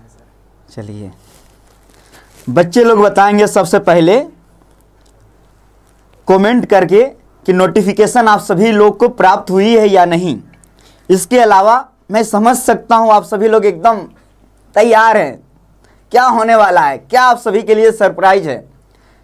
है सर। चलिए, बच्चे लोग बताएंगे सबसे पहले कमेंट करके कि नोटिफिकेशन आप सभी लोग को प्राप्त हुई है या नहीं। इसके अलावा मैं समझ सकता हूं आप सभी लोग एकदम तैयार हैं, क्या होने वाला है, क्या आप सभी के लिए सरप्राइज है।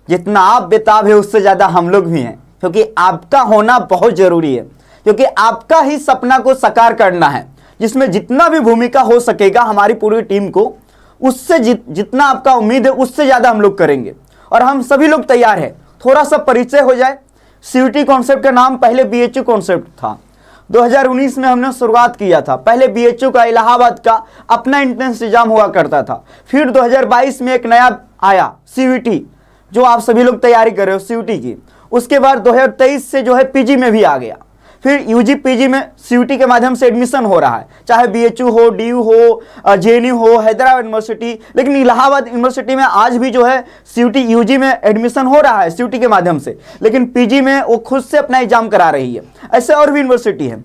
जितना आप बेताब है उससे ज़्यादा हम लोग भी हैं, क्योंकि आपका होना बहुत ज़रूरी है, क्योंकि आपका ही सपना को साकार करना है, जिसमें जितना भी भूमिका हो सकेगा हमारी पूरी टीम को, उससे जितना आपका उम्मीद है उससे ज़्यादा हम लोग करेंगे और हम सभी लोग तैयार हैं। थोड़ा सा परिचय हो जाए। सीयूटी कॉन्सेप्ट का नाम पहले बीएचयू कॉन्सेप्ट था। 2019 में हमने शुरुआत किया था। पहले बीएचयू का इलाहाबाद का अपना एंट्रेंस एग्जाम हुआ करता था। फिर 2022 में एक नया आया सीयूटी, जो आप सभी लोग तैयारी कर रहे हो सीयूटी की। उसके बाद 2023 से जो है पीजी में भी आ गया। फिर यूजी पीजी में सीयूटी के माध्यम से एडमिशन हो रहा है, चाहे बीएचयू हो, डीयू हो, जेएनयू हो, हैदराबाद यूनिवर्सिटी। लेकिन इलाहाबाद यूनिवर्सिटी में आज भी जो है सीयूटी यूजी में एडमिशन हो रहा है सीयूटी के माध्यम से, लेकिन पीजी में वो खुद से अपना एग्जाम करा रही है। ऐसे और भी यूनिवर्सिटी है।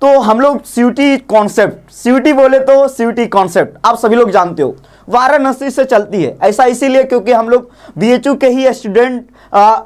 तो हम लोग सीयूटी कॉन्सेप्ट, सीयूटी बोले तो सीयूटी कॉन्सेप्ट आप सभी लोग जानते हो, वाराणसी से चलती है। ऐसा इसीलिए क्योंकि हम लोग बीएचयू के ही स्टूडेंट,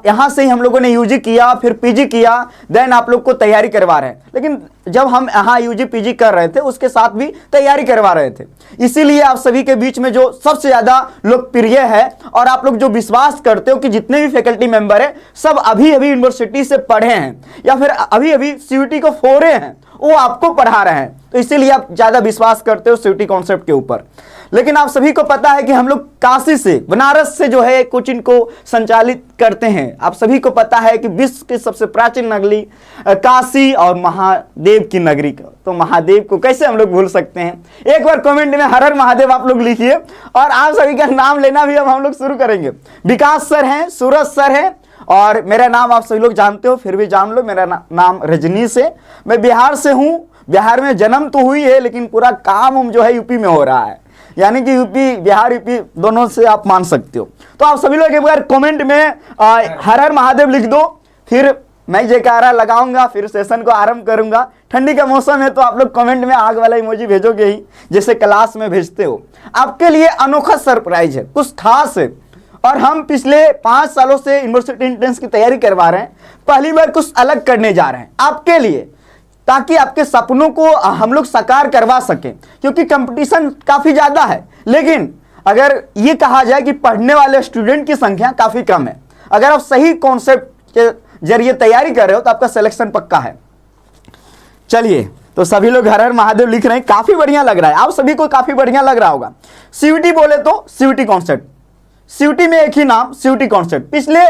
यहाँ से ही हम लोगों ने यूजी किया, फिर पीजी किया, देन आप लोग को तैयारी करवा रहे हैं। लेकिन जब हम यहाँ यूजी पीजी कर रहे थे उसके साथ भी तैयारी करवा रहे थे। इसीलिए आप सभी के बीच में जो सबसे ज़्यादा लोकप्रिय है और आप लोग जो विश्वास करते हो कि जितने भी फैकल्टी मेंबर है सब अभी अभी यूनिवर्सिटी से पढ़े हैं या फिर अभी अभी सीयूटी को फोड़े हैं, वो आपको पढ़ा रहे हैं, तो इसीलिए आप ज़्यादा विश्वास करते हो सीयूटी कॉन्सेप्ट के ऊपर। लेकिन आप सभी को पता है कि हम लोग काशी से, बनारस से जो है कोचिंग को संचालित करते हैं। आप सभी को पता है कि विश्व की सबसे प्राचीन नगरी काशी और महादेव की नगरी, तो महादेव को कैसे हम लोग भूल सकते हैं। एक बार कमेंट में हर हर महादेव आप लोग लिखिए और आप सभी का नाम लेना भी अब हम लोग शुरू करेंगे। विकास सर हैं, सूरज सर हैं और मेरा नाम आप सभी लोग जानते हो, फिर भी जान लो, मेरा नाम रजनीश है। मैं बिहार से हूँ। बिहार में जन्म तो हुई है लेकिन पूरा काम जो है यूपी में हो रहा है, यानी कि यूपी बिहार यूपी दोनों से आप मान सकते हो। तो आप सभी लोग एक बार कमेंट में हर हर महादेव लिख दो, फिर मैं जयकारा लगाऊंगा, फिर सेशन को आरंभ करूंगा। ठंडी का मौसम है तो आप लोग कमेंट में आग वाला इमोजी भेजोगे ही, जैसे क्लास में भेजते हो। आपके लिए अनोखा सरप्राइज है, कुछ खास है। और हम पिछले 5 सालों से यूनिवर्सिटी एंट्रेंस की तैयारी करवा रहे हैं। पहली बार कुछ अलग करने जा रहे हैं आपके लिए, ताकि आपके सपनों को हम लोग साकार करवा सकें, क्योंकि कंपटीशन काफ़ी ज़्यादा है। लेकिन अगर ये कहा जाए कि पढ़ने वाले स्टूडेंट की संख्या काफ़ी कम है। अगर आप सही कॉन्सेप्ट के जरिए तैयारी कर रहे हो तो आपका सिलेक्शन पक्का है। चलिए, तो सभी लोग हर हर महादेव लिख रहे हैं, काफ़ी बढ़िया लग रहा है, आप सभी को काफ़ी बढ़िया लग रहा होगा। सीयूटी बोले तो सीयूटी कॉन्सेप्ट, सीयूटी में एक ही नाम सीयूटी कॉन्सेप्ट। पिछले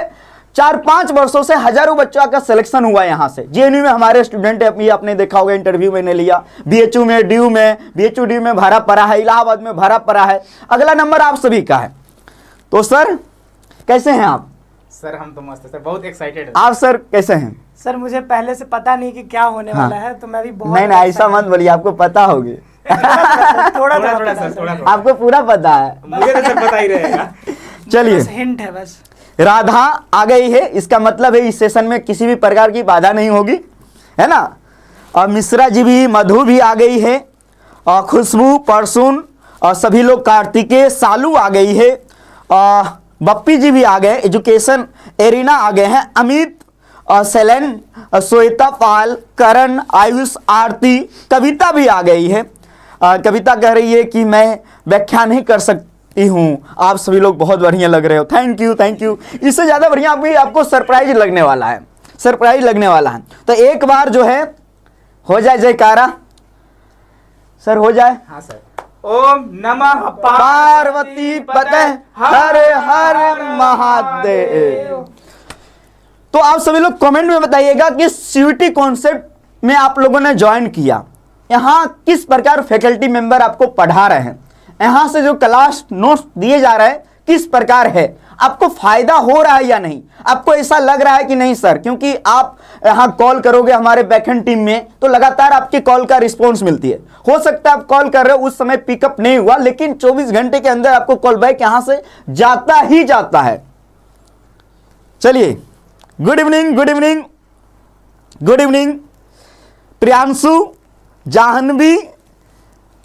4-5 वर्षों से हजारों बच्चों का सिलेक्शन हुआ है। यहाँ से जेएनयू में हमारे स्टूडेंट है, आपने देखा होगा, इंटरव्यू मैंने लिया। बीएचयू में, डीयू में, बीएचयू डीयू में भरा पड़ा है, इलाहाबाद में भरा पड़ा है। अगला नंबर आप सभी का है। तो सर कैसे हैं आप? सर हम तो मस्त है सर, बहुत एक्साइटेड है। आप सर कैसे हैं? सर मुझे पहले से पता नहीं कि क्या होने वाला है, तो मैं भी बहुत नहीं ऐसा मत बोलिए, आपको पता होगी। थोड़ा थोड़ा आपको पूरा पता है, मुझे तो सर पता ही रहेगा। चलिए, हिंट है बस। राधा आ गई है, इसका मतलब है इस सेशन में किसी भी प्रकार की बाधा नहीं होगी, है ना। और मिश्रा जी भी, मधु भी आ गई है, और खुशबू, परसुन और सभी लोग, कार्तिकेय, सालू आ गई है, और बप्पी जी भी आ गए, एजुकेशन एरिना आ गए हैं, अमित और सेलेन, श्वेता पाल, करण, आयुष, आरती, कविता भी आ गई है। कविता कह रही है कि मैं व्याख्या नहीं कर सकती हूँ, आप सभी लोग बहुत बढ़िया लग रहे हो, थैंक यू थैंक यू। इससे ज़्यादा बढ़िया आपको सरप्राइज लगने वाला है, सरप्राइज लगने वाला है। तो एक बार जो है हो जाए जयकारा, सर हो जाए। हाँ सर। ओम नमः पार्वती पते हर हर महादेव। तो आप सभी लोग कमेंट में बताइएगा कि सीयूटी कॉन्सेप्ट में आप लोगों ने ज्वाइन किया, यहाँ किस प्रकार फैकल्टी मेंबर आपको पढ़ा रहे हैं, यहाँ से जो क्लास नोट्स दिए जा रहे हैं किस प्रकार है, आपको फायदा हो रहा है या नहीं, आपको ऐसा लग रहा है कि नहीं सर, क्योंकि आप यहाँ कॉल करोगे हमारे बैकएंड टीम में तो लगातार आपकी कॉल का रिस्पॉन्स मिलती है। हो सकता है आप कॉल कर रहे हो, उस समय पिकअप नहीं हुआ, लेकिन 24 घंटे के अंदर आपको कॉल बैक यहाँ से जाता ही जाता है। चलिए, good evening good evening good evening Priyanshu, Jahnavi,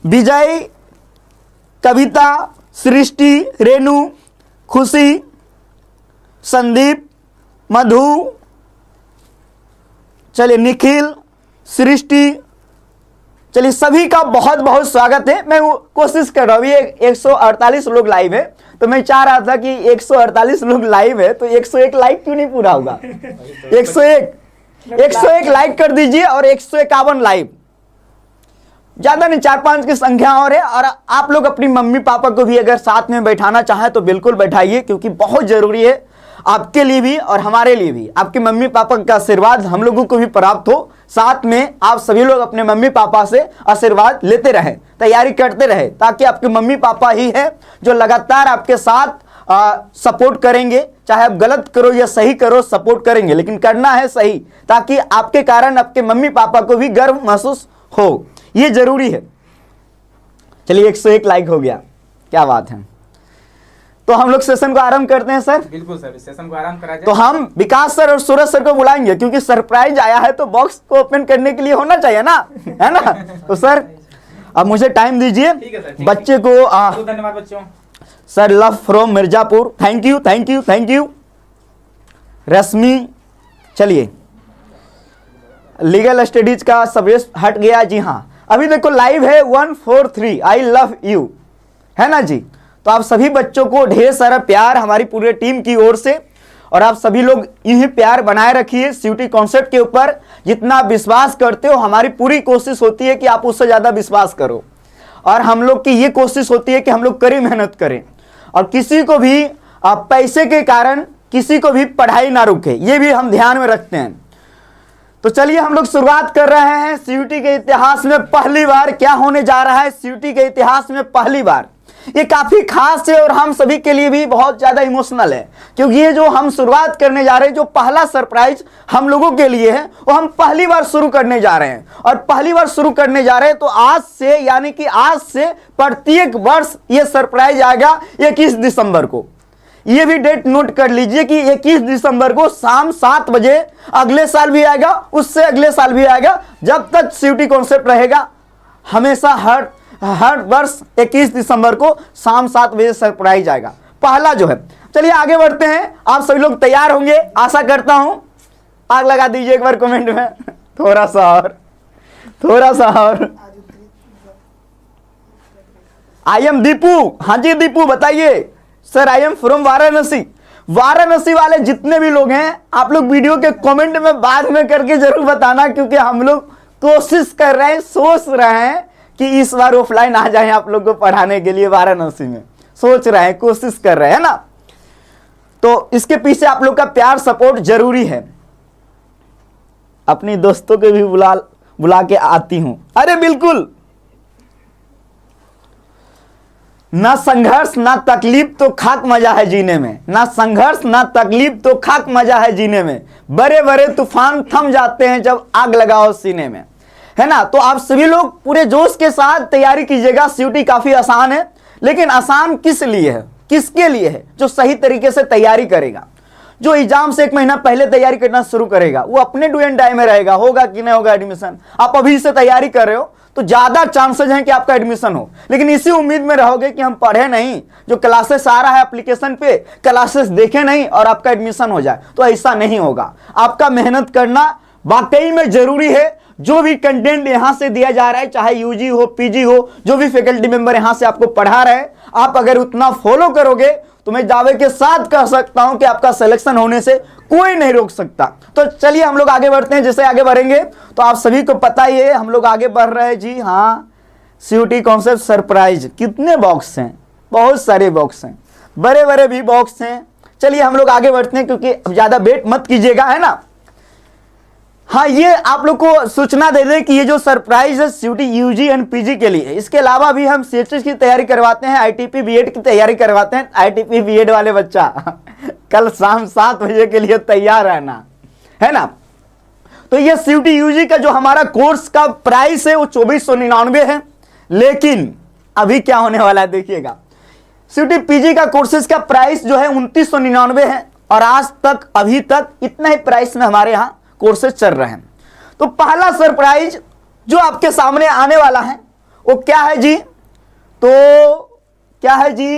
Vijay, Kavita, Srishti, Renu, Khushi, Sandeep, मधु, चलिए निखिल, सृष्टि, चलिए सभी का बहुत बहुत स्वागत है। मैं कोशिश कर रहा हूँ, ये 148 लोग लाइव है, तो मैं चाह रहा था कि 148 लोग लाइव है तो 101 लाइक क्यों नहीं पूरा होगा। 101 लाइक कर दीजिए और 151 लाइव, ज्यादा नहीं, 4-5 की संख्या और है। और आप लोग अपनी मम्मी पापा को भी अगर साथ में बैठाना चाहें तो बिल्कुल बैठाइए, क्योंकि बहुत जरूरी है आपके लिए भी और हमारे लिए भी। आपके मम्मी पापा का आशीर्वाद हम लोगों को भी प्राप्त हो, साथ में आप सभी लोग अपने मम्मी पापा से आशीर्वाद लेते रहें, तैयारी करते रहें, ताकि आपके मम्मी पापा ही है जो लगातार आपके साथ सपोर्ट करेंगे। चाहे आप गलत करो या सही करो, सपोर्ट करेंगे, लेकिन करना है सही, ताकि आपके कारण आपके मम्मी पापा को भी गर्व महसूस हो, ये जरूरी है। चलिए 101 लाइक हो गया, क्या बात है। तो हम लोग सेशन को आरंभ करते हैं सर। बिल्कुल सर, सेशन को आराम करा जाए। तो हम विकास सर और सूरज सर को बुलाएंगे, क्योंकि सरप्राइज आया है तो बॉक्स को ओपन करने के लिए होना चाहिए ना, है ना। तो सर अब मुझे टाइम दीजिए, ठीक है सर, ठीक बच्चे को बहुत धन्यवाद बच्चों। Sir love from Mirzapur, thank you thank you thank you. Rashmi, चलिए लीगल स्टडीज का सब्जेक्ट हट गया, जी हाँ। अभी देखो लाइव है 143 आई लव यू, है ना जी। तो आप सभी बच्चों को ढेर सारा प्यार हमारी पूरी टीम की ओर से, और आप सभी लोग यही प्यार बनाए रखिए सीयूटी कॉन्सेप्ट के ऊपर। जितना आप विश्वास करते हो, हमारी पूरी कोशिश होती है कि आप उससे ज्यादा विश्वास करो, और हम लोग की ये कोशिश होती है कि हम लोग कड़ी मेहनत करें, और किसी को भी पैसे के कारण किसी को भी पढ़ाई ना रुके, ये भी हम ध्यान में रखते हैं। तो चलिए हम लोग शुरुआत कर रहे हैं। सीयूटी के इतिहास में पहली बार क्या होने जा रहा है, सीयूटी के इतिहास में पहली बार, ये काफी खास है और हम सभी के लिए भी बहुत ज्यादा इमोशनल है, क्योंकि ये जो हम शुरुआत करने जा रहे हैं, जो पहला सरप्राइज हम लोगों के लिए है, वो हम पहली बार शुरू करने जा रहे हैं। और पहली बार शुरू करने जा रहे हैं तो आज से, यानी कि आज से प्रत्येक वर्ष ये सरप्राइज आएगा 21 दिसंबर को। ये भी डेट नोट कर लीजिए कि 21 दिसंबर को शाम 7 बजे, अगले साल भी आएगा, उससे अगले साल भी आएगा, जब तक सीयूटी कॉन्सेप्ट रहेगा, हमेशा हर वर्ष 21 दिसंबर को शाम 7 बजे सरप्राइज आएगा, पहला जो है। चलिए आगे बढ़ते हैं, आप सभी लोग तैयार होंगे आशा करता हूं। आग लगा दीजिए एक बार कमेंट में, थोड़ा सा और। आई एम दीपू, हाँ जी दीपू बताइए। Sir I am from Varanasi. Varanasi वाले जितने भी लोग हैं, आप लोग वीडियो के कमेंट में बाद में करके जरूर बताना, क्योंकि हम लोग कोशिश कर रहे हैं, सोच रहे हैं कि इस बार ऑफलाइन आ जाए आप लोग को पढ़ाने के लिए वाराणसी में, सोच रहे हैं, कोशिश कर रहे हैं ना। तो इसके पीछे आप लोग का प्यार सपोर्ट जरूरी है। अपनी दोस्तों को भी बुला के आती हूं, अरे बिल्कुल। ना संघर्ष ना तकलीफ तो खाक मजा है जीने में, ना संघर्ष ना तकलीफ तो खाक मजा है जीने में, बड़े बड़े तूफान थम जाते हैं जब आग लगाओ सीने में, है ना। तो आप सभी लोग पूरे जोश के साथ तैयारी कीजिएगा। सीयूटी काफी आसान है, लेकिन आसान किस लिए है, किसके लिए है? जो सही तरीके से तैयारी करेगा, जो एग्जाम से 1 महीना पहले तैयारी करना शुरू करेगा, वो अपने डू एंड डाई में रहेगा, होगा कि नहीं होगा एडमिशन। आप अभी से तैयारी कर रहे हो तो ज्यादा चांसेस हैं कि आपका एडमिशन हो, लेकिन इसी उम्मीद में रहोगे कि हम पढ़े नहीं, जो क्लासेस आ रहा है एप्लीकेशन पे, क्लासेस देखे नहीं और आपका एडमिशन हो जाए, तो ऐसा नहीं होगा। आपका मेहनत करना वाकई में जरूरी है। जो भी कंटेंट यहां से दिया जा रहा है, चाहे यूजी हो पीजी हो, जो भी फैकल्टी मेंबर यहां से आपको पढ़ा रहे हैं, आप अगर उतना फॉलो करोगे तो मैं दावे के साथ कह सकता हूं कि आपका सिलेक्शन होने से कोई नहीं रोक सकता। तो चलिए हम लोग आगे बढ़ते हैं। जैसे आगे बढ़ेंगे तो आप सभी को पता ही है हम लोग आगे बढ़ रहे हैं जी हाँ। सीयूटी कॉन्सेप्ट सरप्राइज, कितने बॉक्स हैं? बहुत सारे बॉक्स हैं, बड़े बड़े भी बॉक्स हैं। चलिए हम लोग आगे बढ़ते हैं, क्योंकि अब ज्यादा वेट मत कीजिएगा, है ना। हाँ, ये आप लोग को सूचना दे दें कि ये जो सरप्राइज है सीयूटी यूजी एंड पीजी के लिए, इसके अलावा भी हम सीएचएस की तैयारी करवाते हैं, आईटीपी बीएड की तैयारी करवाते हैं। आईटीपी बीएड वाले बच्चा कल शाम 7 बजे के लिए तैयार रहना, है ना। तो ये सीयूटी यूजी का जो हमारा कोर्स का प्राइस है वो 2499 है, लेकिन अभी क्या होने वाला है देखिएगा। सीयूटी पीजी का कोर्सेज का प्राइस जो है 2999 है, और आज तक अभी तक इतना ही प्राइस में हमारे यहाँ कोर्सेज चल रहे हैं। तो पहला सरप्राइज जो आपके सामने आने वाला है वो क्या है जी? तो क्या है जी?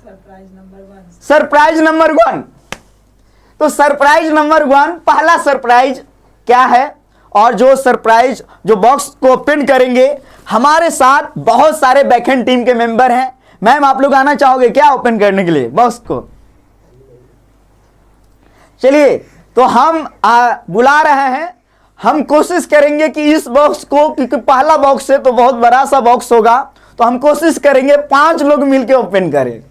Surprise number 1। Surprise number 1। तो सरप्राइज नंबर 1, पहला सरप्राइज क्या है? और जो सरप्राइज जो बॉक्स को ओपन करेंगे, हमारे साथ बहुत सारे बैकएंड टीम के मेंबर हैं। मैम आप लोग आना चाहोगे क्या ओपन करने के लिए बॉक्स को? चलिए, तो हम बुला रहे हैं। हम कोशिश करेंगे कि इस बॉक्स को, क्योंकि पहला बॉक्स है तो बहुत बड़ा सा बॉक्स होगा, तो हम कोशिश करेंगे 5 लोग मिलके ओपन करें,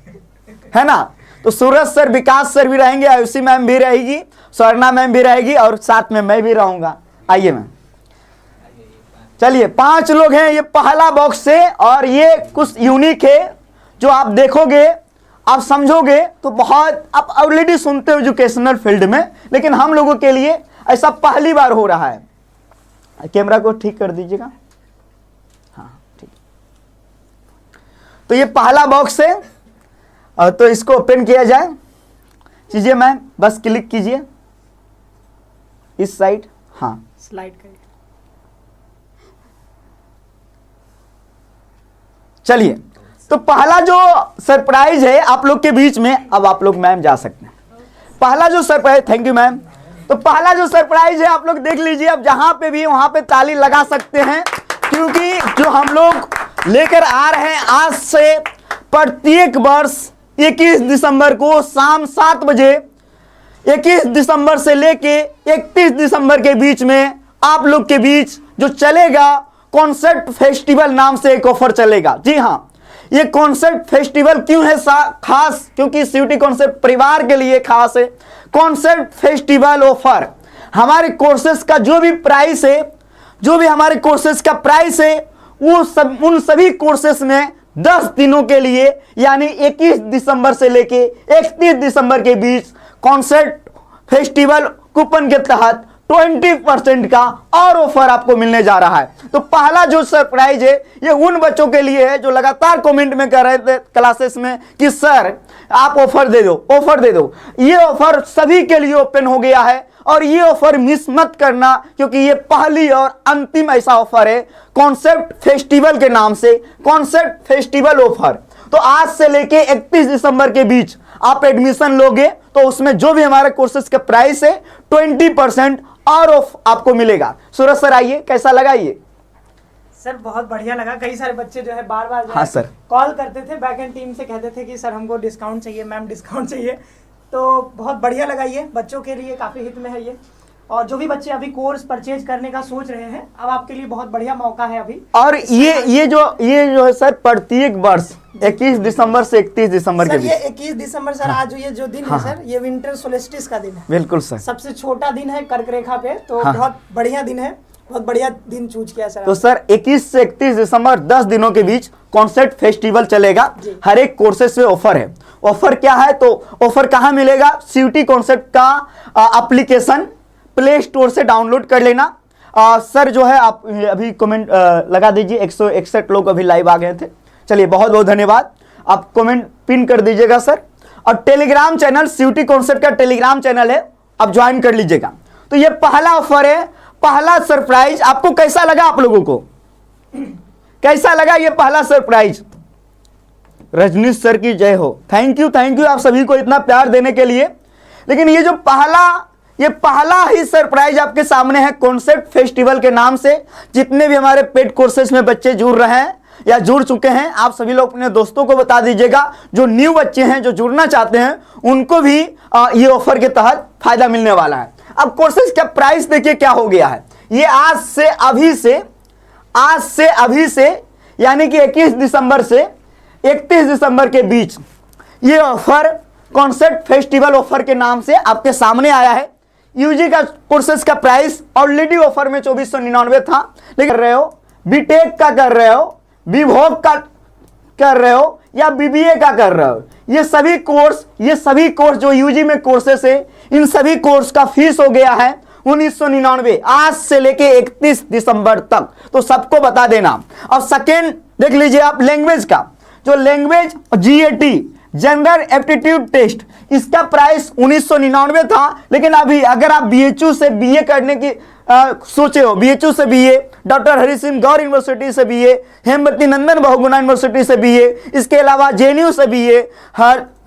है ना? तो सूरज सर, विकास सर भी रहेंगे, आयुषी मैम भी रहेगी, स्वर्णा मैम भी रहेगी और साथ में मैं भी रहूंगा। आइए मैम, चलिए 5 लोग हैं। ये पहला बॉक्स है और ये कुछ यूनिक है, जो आप देखोगे, आप समझोगे तो बहुत, आप ऑलरेडी सुनते हो एजुकेशनल फील्ड में, लेकिन हम लोगों के लिए ऐसा पहली बार हो रहा है। कैमरा को ठीक कर दीजिएगा। हाँ ठीक। तो ये पहला बॉक्स है और तो इसको ओपन किया जाए। कीजिए मैम, बस क्लिक कीजिए इस साइड। हाँ, स्लाइड करिए। चलिए, तो पहला जो सरप्राइज है आप लोग के बीच में, अब आप लोग मैम जा सकते हैं। पहला जो सरप्राइज, थैंक यू मैम। तो पहला जो सरप्राइज है आप लोग देख लीजिए, अब जहां पे भी वहां पे ताली लगा सकते हैं, क्योंकि जो हम लोग लेकर आ रहे हैं आज से प्रत्येक वर्ष 21 दिसंबर को शाम 7 बजे, 21 दिसंबर से लेके 31 दिसंबर के बीच में आप लोग के बीच जो चलेगा, कॉन्सर्ट फेस्टिवल नाम से एक ऑफर चलेगा। जी हाँ, ये कॉन्सर्ट फेस्टिवल क्यों है खास? क्योंकि सीयूटी कॉन्सेप्ट परिवार के लिए खास है। कॉन्सर्ट फेस्टिवल ऑफर, हमारे कोर्सेज का जो भी प्राइस है, जो भी हमारे कोर्सेज का प्राइस है, वो सब, उन सभी कोर्सेज में 10 दिनों के लिए, यानी 21 दिसंबर से लेके 31 दिसंबर के बीच कॉन्सर्ट फेस्टिवल कूपन के तहत 20% का और ऑफर आपको मिलने जा रहा है। तो पहला जो सरप्राइज है ये उन बच्चों के लिए है जो लगातार कमेंट में कर रहे थे क्लासेस में कि सर आप ऑफर दे दो, ऑफर दे दो। ये ऑफर सभी के लिए ओपन हो गया है और ये ऑफर मिस मत करना, क्योंकि ये पहली और अंतिम ऐसा ऑफर है कॉन्सेप्ट फेस्टिवल के नाम से, कॉन्सेप्ट फेस्टिवल ऑफर। तो आज से लेके 31 दिसंबर के बीच आप एडमिशन लोगे तो उसमें जो भी हमारे कोर्सेज का प्राइस है 20% और ऑफ आपको मिलेगा। सूरज सर आइए, कैसा लगा ये? सर बहुत बढ़िया लगा। कई सारे बच्चे जो है बार बार हाँ सर, कॉल करते थे, बैकएंड टीम से कहते थे कि सर हमको डिस्काउंट चाहिए, मैम डिस्काउंट चाहिए। तो बहुत बढ़िया लगा, ये बच्चों के लिए काफ़ी हित में है ये। और जो भी बच्चे अभी कोर्स परचेज करने का सोच रहे हैं, अब आपके लिए बहुत बढ़िया मौका है अभी। और ये जो है सर प्रत्येक वर्ष 21 दिसंबर से 31 दिसंबर के बीच, ये 21 दिसंबर सर, आज ये जो दिन है सर, ये विंटर सोलिस्टिस का दिन है। बिल्कुल सर, सबसे छोटा दिन है कर्क रेखा पे, तो बहुत बढ़िया दिन है, बहुत बढ़िया दिन चूज किया सर। तो सर 21 से 31 दिसंबर 10 दिनों के बीच कॉन्सेप्ट फेस्टिवल चलेगा। हर एक कोर्सेज में ऑफर है। ऑफर क्या है? तो ऑफर कहाँ मिलेगा? सीयूटी कॉन्सेप्ट का एप्लीकेशन प्ले स्टोर से डाउनलोड कर लेना। सर जो है आप अभी कमेंट लगा दीजिए, 161 लोग अभी लाइव आ गए थे। चलिए बहुत बहुत धन्यवाद, आप कमेंट पिन कर दीजिएगा सर। और टेलीग्राम चैनल, सीयूटी कॉन्सेप्ट का टेलीग्राम चैनल है, आप ज्वाइन कर लीजिएगा। तो ये पहला ऑफर है, पहला सरप्राइज। आपको कैसा लगा? आप लोगों को कैसा लगा ये पहला सरप्राइज? रजनीश सर की जय हो। थैंक यू आप सभी को इतना प्यार देने के लिए। लेकिन ये जो पहला ही सरप्राइज आपके सामने है कॉन्सेप्ट फेस्टिवल के नाम से। जितने भी हमारे पेड कोर्सेज में बच्चे जुड़ रहे हैं या जुड़ चुके हैं, आप सभी लोग अपने दोस्तों को बता दीजिएगा। जो न्यू बच्चे हैं, जो जुड़ना चाहते हैं, उनको भी ये ऑफर के तहत फायदा मिलने वाला है। अब कोर्सेज का प्राइस देखिए क्या हो गया है। ये आज से अभी से यानी कि 21 दिसंबर से 31 दिसंबर के बीच ये ऑफर कॉन्सेप्ट फेस्टिवल ऑफर के नाम से आपके सामने आया है। यूजी का कोर्सेज का प्राइस ऑलरेडी ऑफर में 2499 था, लेकिन कर रहे हो, बीटेक का कर रहे हो, बीभोग का कर रहे हो या बीबीए का कर रहे हो, ये सभी कोर्स जो यूजी में कोर्सेस है, इन सभी कोर्स का फीस हो गया है 1999 आज से लेके 31 दिसंबर तक। तो सबको बता देना। अब सेकेंड देख लीजिए आप, लैंग्वेज का जो language GAT general aptitude test, इसका प्राइस 1999 था, लेकिन अभी अगर आप बीएचयू से बीए करने की सोचे हो, BHU से BA, डॉक्टर हरि सिंह गौर यूनिवर्सिटी से BA, हेमवती नंदन बहुगुणा यूनिवर्सिटी से BA, इसके अलावा JNU से BA,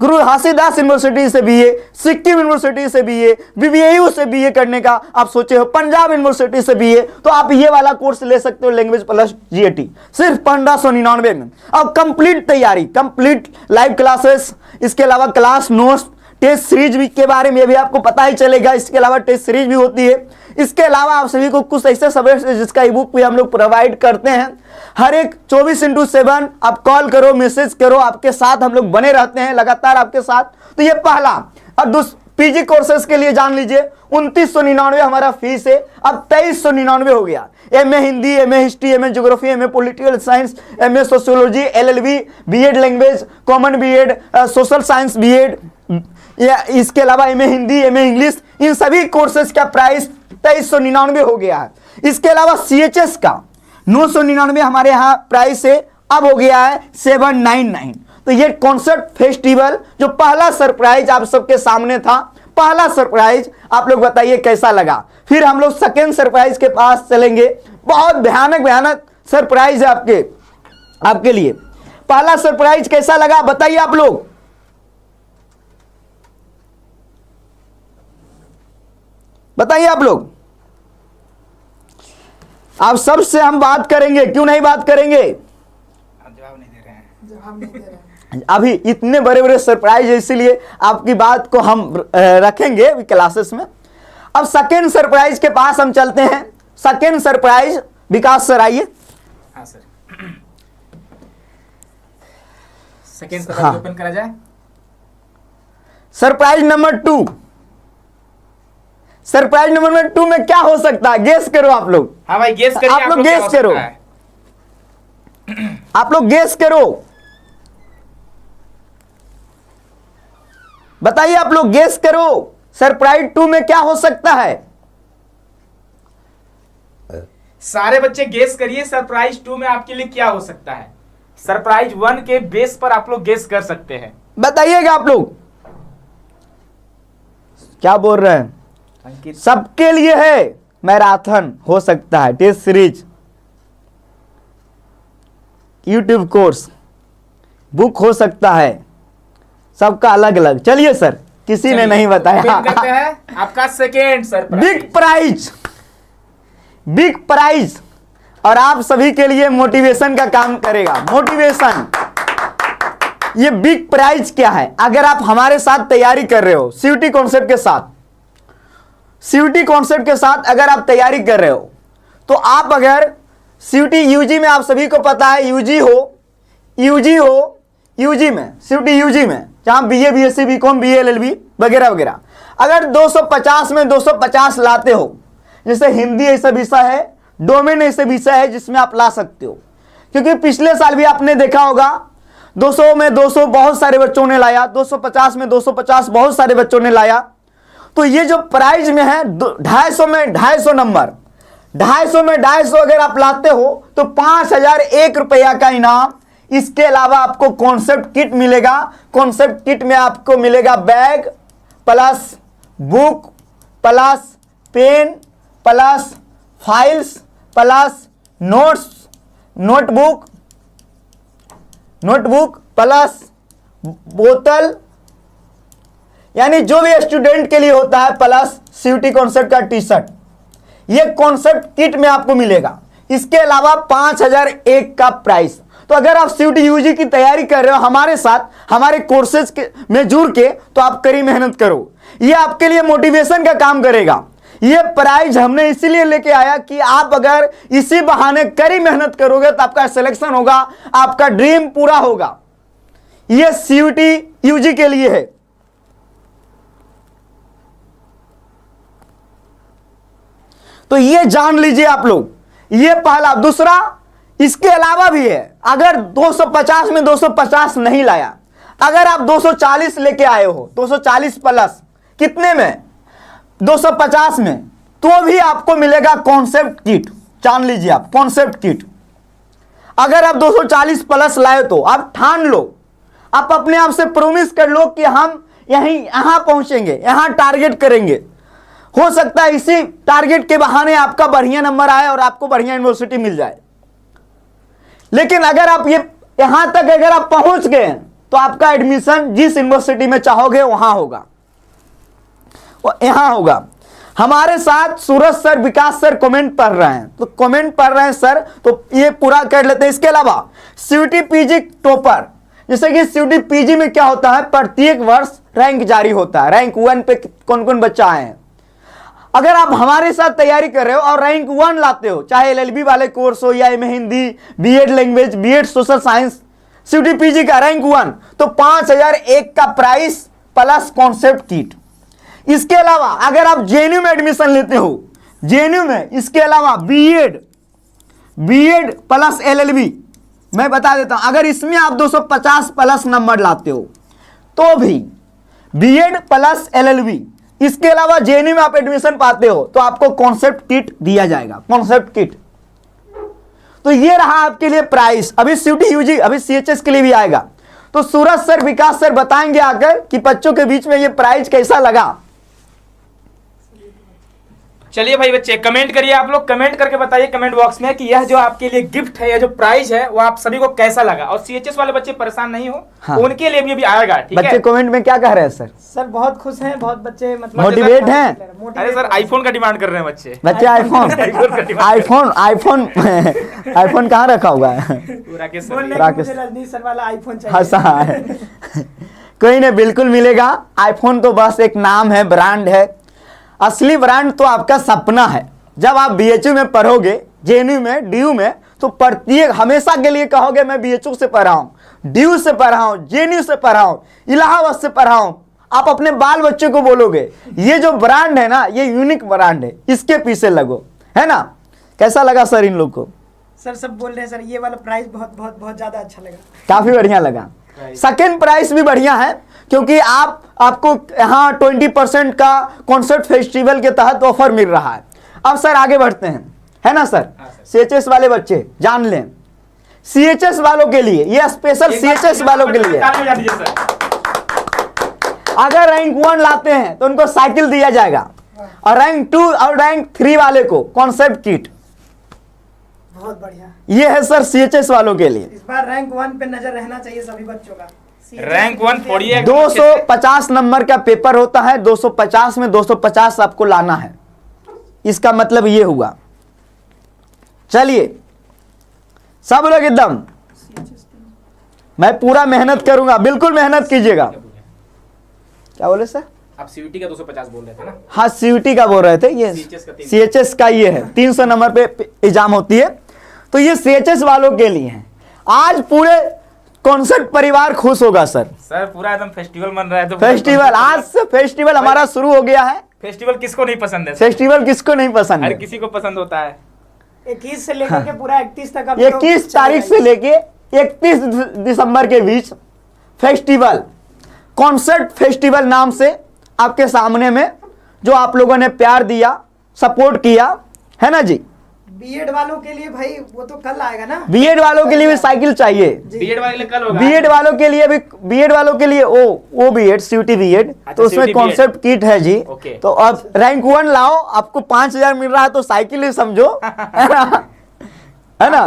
गुरु घासीदास यूनिवर्सिटी से BA, सिक्किम यूनिवर्सिटी से BA, BBAU से BA करने का आप सोचे हो, पंजाब यूनिवर्सिटी से BA, तो आप ये वाला कोर्स ले सकते हो, लैंग्वेज प्लस GAT, सिर्फ 1599 में। अब कंप्लीट तैयारी, कंप्लीट लाइव क्लासेस, इसके अलावा क्लास नोट्स, टेस्ट सीरीज भी के बारे में भी आपको पता ही चलेगा, इसके अलावा टेस्ट सीरीज भी होती है। इसके अलावा आप सभी को कुछ ऐसे सब्जेक्ट जिसका ई बुक भी हम लोग प्रोवाइड करते हैं। हर एक 24/7 आप कॉल करो, मैसेज करो, आपके साथ हम लोग बने रहते हैं लगातार आपके साथ। तो ये पहला। अब PG कोर्सेज के लिए जान लीजिए 2999 हमारा फीस है, अब 2399 हो गया। MA Hindi, MA history, MA geography, MA political science, MA sociology, LLB, B.Ed language, common B.Ed, social science B.Ed, या इसके अलावा MA हिंदी, MA इंग्लिश, इन सभी कोर्सेज का प्राइस 2399 हो गया है। इसके अलावा CHS का 999 हमारे यहाँ प्राइस है, अब हो गया है 799। तो ये कॉन्सर्ट फेस्टिवल जो पहला सरप्राइज आप सबके सामने था, पहला सरप्राइज आप लोग बताइए कैसा लगा। फिर हम लोग सेकेंड सरप्राइज के पास चलेंगे, बहुत भयानक सरप्राइज है आपके लिए। पहला सरप्राइज कैसा लगा बताइए आप लोग। बताइए आप लोग। आप सबसे हम बात करेंगे, क्यों नहीं बात करेंगे? आप जवाब नहीं दे रहे हैं। अभी इतने बड़े बड़े सरप्राइज है, इसीलिए आपकी बात को हम रखेंगे क्लासेस में। अब सेकेंड सरप्राइज के पास हम चलते हैं। सेकेंड सरप्राइज विकास सर आइए। हाँ सर, सेकेंड सरप्राइज ओपन करा जाए। Surprise number 2। सरप्राइज नंबर 2 में क्या हो सकता है? गेस करो आप लोग। हाँ भाई, गेस करिए। आप लोग गेस करो, आप लोग गेस करो, बताइए आप लोग गेस करो। सरप्राइज 2 में क्या हो सकता है? सारे बच्चे गेस करिए सरप्राइज 2 में आपके लिए क्या हो सकता है। सरप्राइज 1 के बेस पर आप लोग गेस कर सकते हैं। बताइएगा आप लोग क्या बोल रहे हैं। अंकित, सबके लिए है, मैराथन हो सकता है, test series, YouTube course, book हो सकता है, सबका अलग अलग। चलिए सर, किसी ने नहीं बताया। करते हैं आपका second surprise, big prize, big prize, और आप सभी के लिए मोटिवेशन का काम करेगा। मोटिवेशन, ये बिग प्राइज क्या है? अगर आप हमारे साथ तैयारी कर रहे हो, CUT कॉन्सेप्ट के साथ, CUT कॉन्सेप्ट के साथ अगर आप तैयारी कर रहे हो, तो आप अगर CUT UG में, आप सभी को पता है UG हो UG में, CUT UG में, जहां BA BSc BCom BA LLB वगैरह वगैरह, अगर 250 में 250 लाते हो, जैसे हिंदी ऐसा विषय है, डोमेन ऐसे विषय है जिसमें आप ला सकते हो। क्योंकि पिछले साल भी आपने देखा होगा 200 में 200 बहुत सारे बच्चों ने लाया, 250 में 250 बहुत सारे बच्चों ने लाया। तो ये जो प्राइज में है 250 में 250 नंबर, 250 में 250 अगर आप लाते हो तो 5001 रुपया का इनाम। इसके अलावा आपको कॉन्सेप्ट किट मिलेगा। कॉन्सेप्ट किट में आपको मिलेगा bag plus book plus pen plus files plus notes, notebook plus बोतल, यानी जो भी स्टूडेंट के लिए होता है, प्लस CUT कॉन्सेप्ट का टी-शर्ट। ये कॉन्सेप्ट किट में आपको मिलेगा। इसके अलावा 5001 का प्राइस। तो अगर आप CUT UG की तैयारी कर रहे हो हमारे साथ, हमारे कोर्सेज में जुड़ के, तो आप कड़ी मेहनत करो। ये आपके लिए मोटिवेशन का काम करेगा। ये प्राइज हमने इसीलिए लेके आया कि आप अगर इसी बहाने कड़ी मेहनत करोगे तो आपका सिलेक्शन होगा, आपका ड्रीम पूरा होगा। ये CUT UG के लिए है। तो ये जान लीजिए आप लोग, ये पहला। दूसरा, इसके अलावा भी है। अगर 250 में 250 नहीं लाया, अगर आप 240 लेके आए हो, 240 प्लस कितने में, 250 में, तो भी आपको मिलेगा कॉन्सेप्ट किट। जान लीजिए आप, कॉन्सेप्ट किट। अगर आप 240 प्लस लाए तो आप ठान लो, आप अपने आप से प्रॉमिस कर लो कि हम यहां पहुंचेंगे, यहां टारगेट करेंगे। हो सकता है इसी टारगेट के बहाने आपका बढ़िया नंबर आए और आपको बढ़िया यूनिवर्सिटी मिल जाए। लेकिन अगर आप ये यहां तक अगर आप पहुंच गए तो आपका एडमिशन जिस यूनिवर्सिटी में चाहोगे वहां होगा, यहां होगा। हमारे साथ सूरज सर, विकास सर कमेंट पढ़ रहे हैं, तो कमेंट पढ़ रहे हैं सर, तो ये पूरा कर लेते हैं। इसके अलावा सीयूटी पीजी टॉपर, जैसे कि सीयूटी पीजी में क्या होता है, प्रत्येक वर्ष रैंक जारी होता है। रैंक 1 पे कौन कौन बच्चा आए हैं। अगर आप हमारे साथ तैयारी कर रहे हो और रैंक 1 लाते हो, चाहे एलएलबी वाले कोर्स हो या MA Hindi, BEd language, BEd social science, CUT PG का रैंक 1, तो 5001 का प्राइस प्लस कॉन्सेप्ट किट। इसके अलावा अगर आप जेएनयू में एडमिशन लेते हो, जेएनयू में इसके अलावा बीएड प्लस एलएलबी, मैं बता देता हूं, अगर इसमें आप 250 प्लस नंबर लाते हो तो भी बीएड प्लस एलएलबी, इसके अलावा जेएनयू में आप एडमिशन पाते हो तो आपको कॉन्सेप्ट किट दिया जाएगा, कॉन्सेप्ट किट। तो ये रहा आपके लिए प्राइस। अभी सीयूटी यूजी, अभी सीएचएस के लिए भी आएगा। तो सूरज सर, विकास सर बताएंगे आकर कि बच्चों के बीच में ये प्राइस कैसा लगा। चलिए भाई बच्चे, कमेंट करिए, आप लोग कमेंट करके बताइए कमेंट बॉक्स में कि यह जो आपके लिए गिफ्ट है, यह जो प्राइज है, वो आप सभी को कैसा लगा। और सीएचएस वाले बच्चे परेशान नहीं हो, हाँ। उनके लिए भी आएगा, ठीक है। बच्चे कमेंट में क्या कह रहे हैं सर? सर बहुत खुश हैं, बहुत बच्चे मतलब मोटिवेट हैं। अरे सर, आईफोन का डिमांड कर रहे हैं बच्चे। आईफोन आईफोन आईफोन आईफोन कहाँ रखा हुआ है? राकेश सर, बोल रहे हैं कि मुझे रजनीश सर वाला आईफोन चाहिए। हंसा है। कोई नहीं, बिल्कुल मिलेगा। आईफोन तो बस एक नाम है, ब्रांड है। असली ब्रांड तो आपका सपना है। जब आप बीएचयू में पढ़ोगे, जेएनयू में, डीयू में, तो प्रत्येक हमेशा के लिए कहोगे मैं बीएचयू से पढ़ा हूँ, डीयू से पढ़ा हूँ, जेएनयू से पढ़ा हूँ, इलाहाबाद से पढ़ा हूँ। आप अपने बाल बच्चे को बोलोगे ये जो ब्रांड है ना, ये यूनिक ब्रांड है, इसके पीछे लगो, है ना। कैसा लगा सर इन लोग को? सर सब बोल रहे हैं सर ये वाला प्राइस बहुत बहुत बहुत ज्यादा अच्छा लगा, काफी बढ़िया लगा। सेकेंड प्राइस भी बढ़िया है क्योंकि आपको यहाँ 20% का कॉन्सर्ट फेस्टिवल के तहत ऑफर मिल रहा है। अब सर आगे बढ़ते हैं, है ना सर। सीएचएस वाले बच्चे जान लें, सीएचएस वालों के लिए ये स्पेशल सीएचएस वालों के लिए, अगर रैंक 1 लाते हैं तो उनको साइकिल दिया जाएगा, और रैंक 2 और रैंक 3 वाले को कॉन्सेप्ट किट। बहुत बढ़िया। ये है सर सीएचएस वालों के लिए। इस बार रैंक 1 पे नजर रहना चाहिए सभी बच्चों का। रैंक 1 फोड़िए। 250 नंबर का पेपर होता है, 250 में 250 आपको लाना है, इसका मतलब ये हुआ। चलिए सब लोग एकदम, मैं पूरा मेहनत करूंगा, बिल्कुल मेहनत कीजिएगा। क्या बोले सर? आप सीयूटी का 250 बोल रहे थे ना? हाँ सीयूटी का बोल रहे थे, ये सीएचएस का ये है, 300 नंबर पे एग्जाम होती है, तो ये सीएचएस वालों के लिए है। आज पूरे कॉन्सर्ट परिवार खुश होगा सर। सर पूरा एकदम फेस्टिवल मन रहा है। तो फेस्टिवल, आज से फेस्टिवल हमारा शुरू हो गया है। फेस्टिवल किसको नहीं पसंद है? फेस्टिवल किसको नहीं पसंद हर है? किसी को पसंद होता है। 21 से लेकर के पूरा 31 तक। 21 तारीख से लेके 31 दिसंबर के बीच फेस्टिवल, कॉन्सर्ट फेस्टिवल नाम से आपके सामने में, जो आप लोगों ने प्यार दिया, सपोर्ट किया, है ना जी। बीएड वालों के लिए भाई वो तो कल आएगा ना। बीएड वालों के लिए भी साइकिल चाहिए। बीएड वाले लिए कल होगा। बीएड वालों के लिए भी, बीएड वालों के लिए वो बीएड, सीयूटी बीएड, तो उसमें कॉन्सेप्ट किट है जी। तो अब रैंक 1 लाओ, आपको 5000 मिल रहा है तो साइकिल ही समझो, है ना।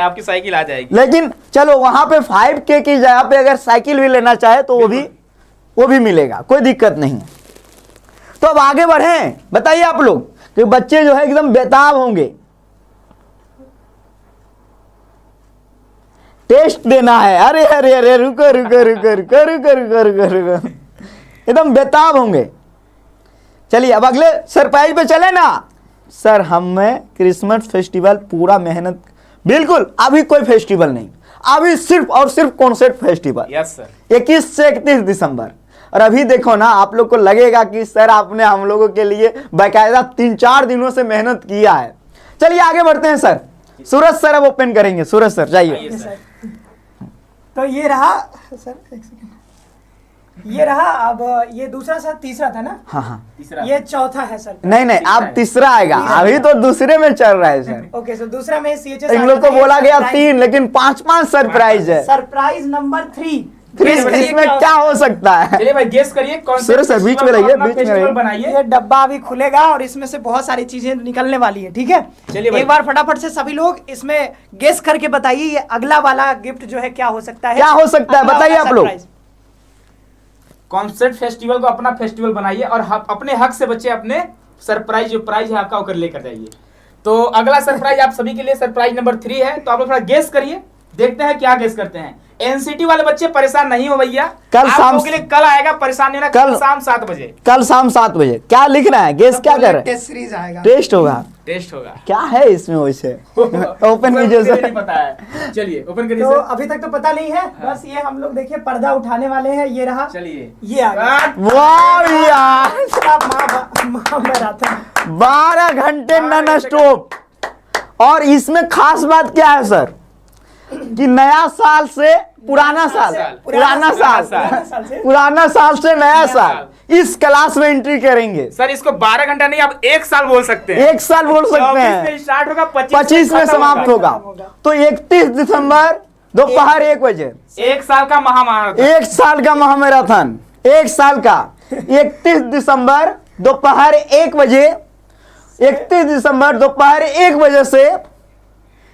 आपकी साइकिल आ जाएगी। लेकिन चलो वहां पे 5K की जगह पे अगर साइकिल भी लेना चाहे तो वो भी मिलेगा, कोई दिक्कत नहीं। तो अब आगे बढ़े, बताइए आप लोग कि बच्चे जो है एकदम बेताब होंगे, टेस्ट देना है। अरे अरे अरे रुको रुको रुको रुको रुको रुको रुको रुको, एकदम बेताब होंगे। चलिए अब अगले सरप्राइज पे चले ना सर। हमें क्रिसमस फेस्टिवल पूरा मेहनत, बिल्कुल अभी कोई फेस्टिवल नहीं, अभी सिर्फ और सिर्फ कॉन्सर्ट फेस्टिवल। यस सर, 21 से 31 दिसंबर। और अभी देखो ना, आप लोग को लगेगा कि सर आपने हम लोगों के लिए बाकायदा 3-4 दिनों से मेहनत किया है। चलिए आगे बढ़ते हैं सर। सूरज सर अब ओपन करेंगे, सूरज सर जाइए। तो ये रहा सर, एक सेकंड, ये रहा। अब ये दूसरा सर, तीसरा था ना? हाँ हाँ, तीसरा। ये चौथा है सर। नहीं अब तीसरा आएगा, अभी तो दूसरे में चल रहा है सर। ओके सर, दूसरा में सीएचएस। इन लोग को बोला गया 3, लेकिन 5 सरप्राइज है। सरप्राइज नंबर 3 इसमें क्या हो सकता है? चलिए भाई गेस करिए कौन सा सर, बीच में रहिए, बीच में रहिए। बनाइए। ये डब्बा अभी खुलेगा और इसमें से बहुत सारी चीजें निकलने वाली है, ठीक है? चलिए भाई। एक बार फटाफट से सभी लोग इसमें गेस करके बताइए ये अगला वाला गिफ्ट जो है क्या हो सकता है? क्या हो सकता है? अगला बताइए वाला आप लोग। सरप्राइज। कॉन्सर्ट फेस्टिवल को अपना फेस्टिवल बनाइए और अपने हक से बच्चे अपने सरप्राइज जो प्राइज है आपका होकर लेकर जाइए। तो अगला सरप्राइज आप सभी के लिए सरप्राइज नंबर 3 है। तो आप लोग थोड़ा गेस करिए, देखते हैं क्या गेस करते हैं। एनसीटी वाले बच्चे परेशान नहीं हो भैया, कल आप शाम लोगों के लिए कल आएगा, परेशान नहीं होना, कल शाम 7 बजे कल शाम 7 बजे। क्या लिख रहा है? गेस क्या कर रहे हैं? टेस्ट सीरीज आएगा। टेस्ट होगा। टेस्ट होगा। क्या है इसमें वैसे? ओपन कीजिए मुझे सर। नहीं पता है। चलिए ओपन करिए तो सर। अभी तक तो पता नहीं है, बस ये हम लोग देखिए पर्दा उठाने वाले हैं। ये रहा, चलिए ये आ गया। वाह यार, मैराथन 12 घंटे नॉन स्टॉप। और इसमें खास बात क्या है सर कि नया साल से पुराना साल, पुराना साल पुराना साल से नया साल इस क्लास में एंट्री करेंगे। सर इसको 12 घंटा नहीं, आप 1 साल बोल सकते हैं। 1 साल बोल सकते 24 में हैं, स्टार्ट होगा, 25 में खत्म समाप्त होगा। तो 31 दिसंबर दोपहर 1 बजे 1 साल का महामाराथन। 1 साल का महामैराथन, 1 साल का 31 दिसंबर दोपहर 1 बजे, 31 दिसंबर दोपहर 1 बजे से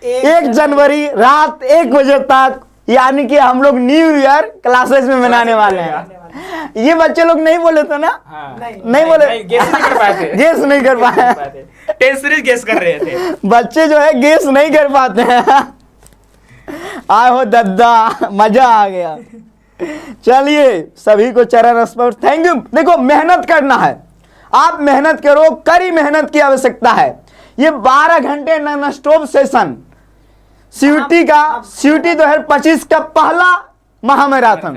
1 जनवरी रात 1 बजे तक, यानी कि हम लोग न्यू ईयर क्लासेस में मनाने वाले हैं। ये बच्चे लोग नहीं बोले थे ना? हाँ। नहीं बोले, गेस नहीं कर पाए थे। गेस नहीं कर पाए। टेस्ट सीरीज गेस कर रहे थे। बच्चे जो है गेस नहीं कर पाते हैं। आए हो दद्दा, मजा आ गया। चलिए सभी को चरण स्पर्श, थैंक यू। देखो मेहनत करना है, आप मेहनत करो, कड़ी मेहनत की आवश्यकता है। ये 12 घंटे नॉन स्टॉप सेशन सीयूटी का, सीयूटी 2025 का पहला महामैराथन,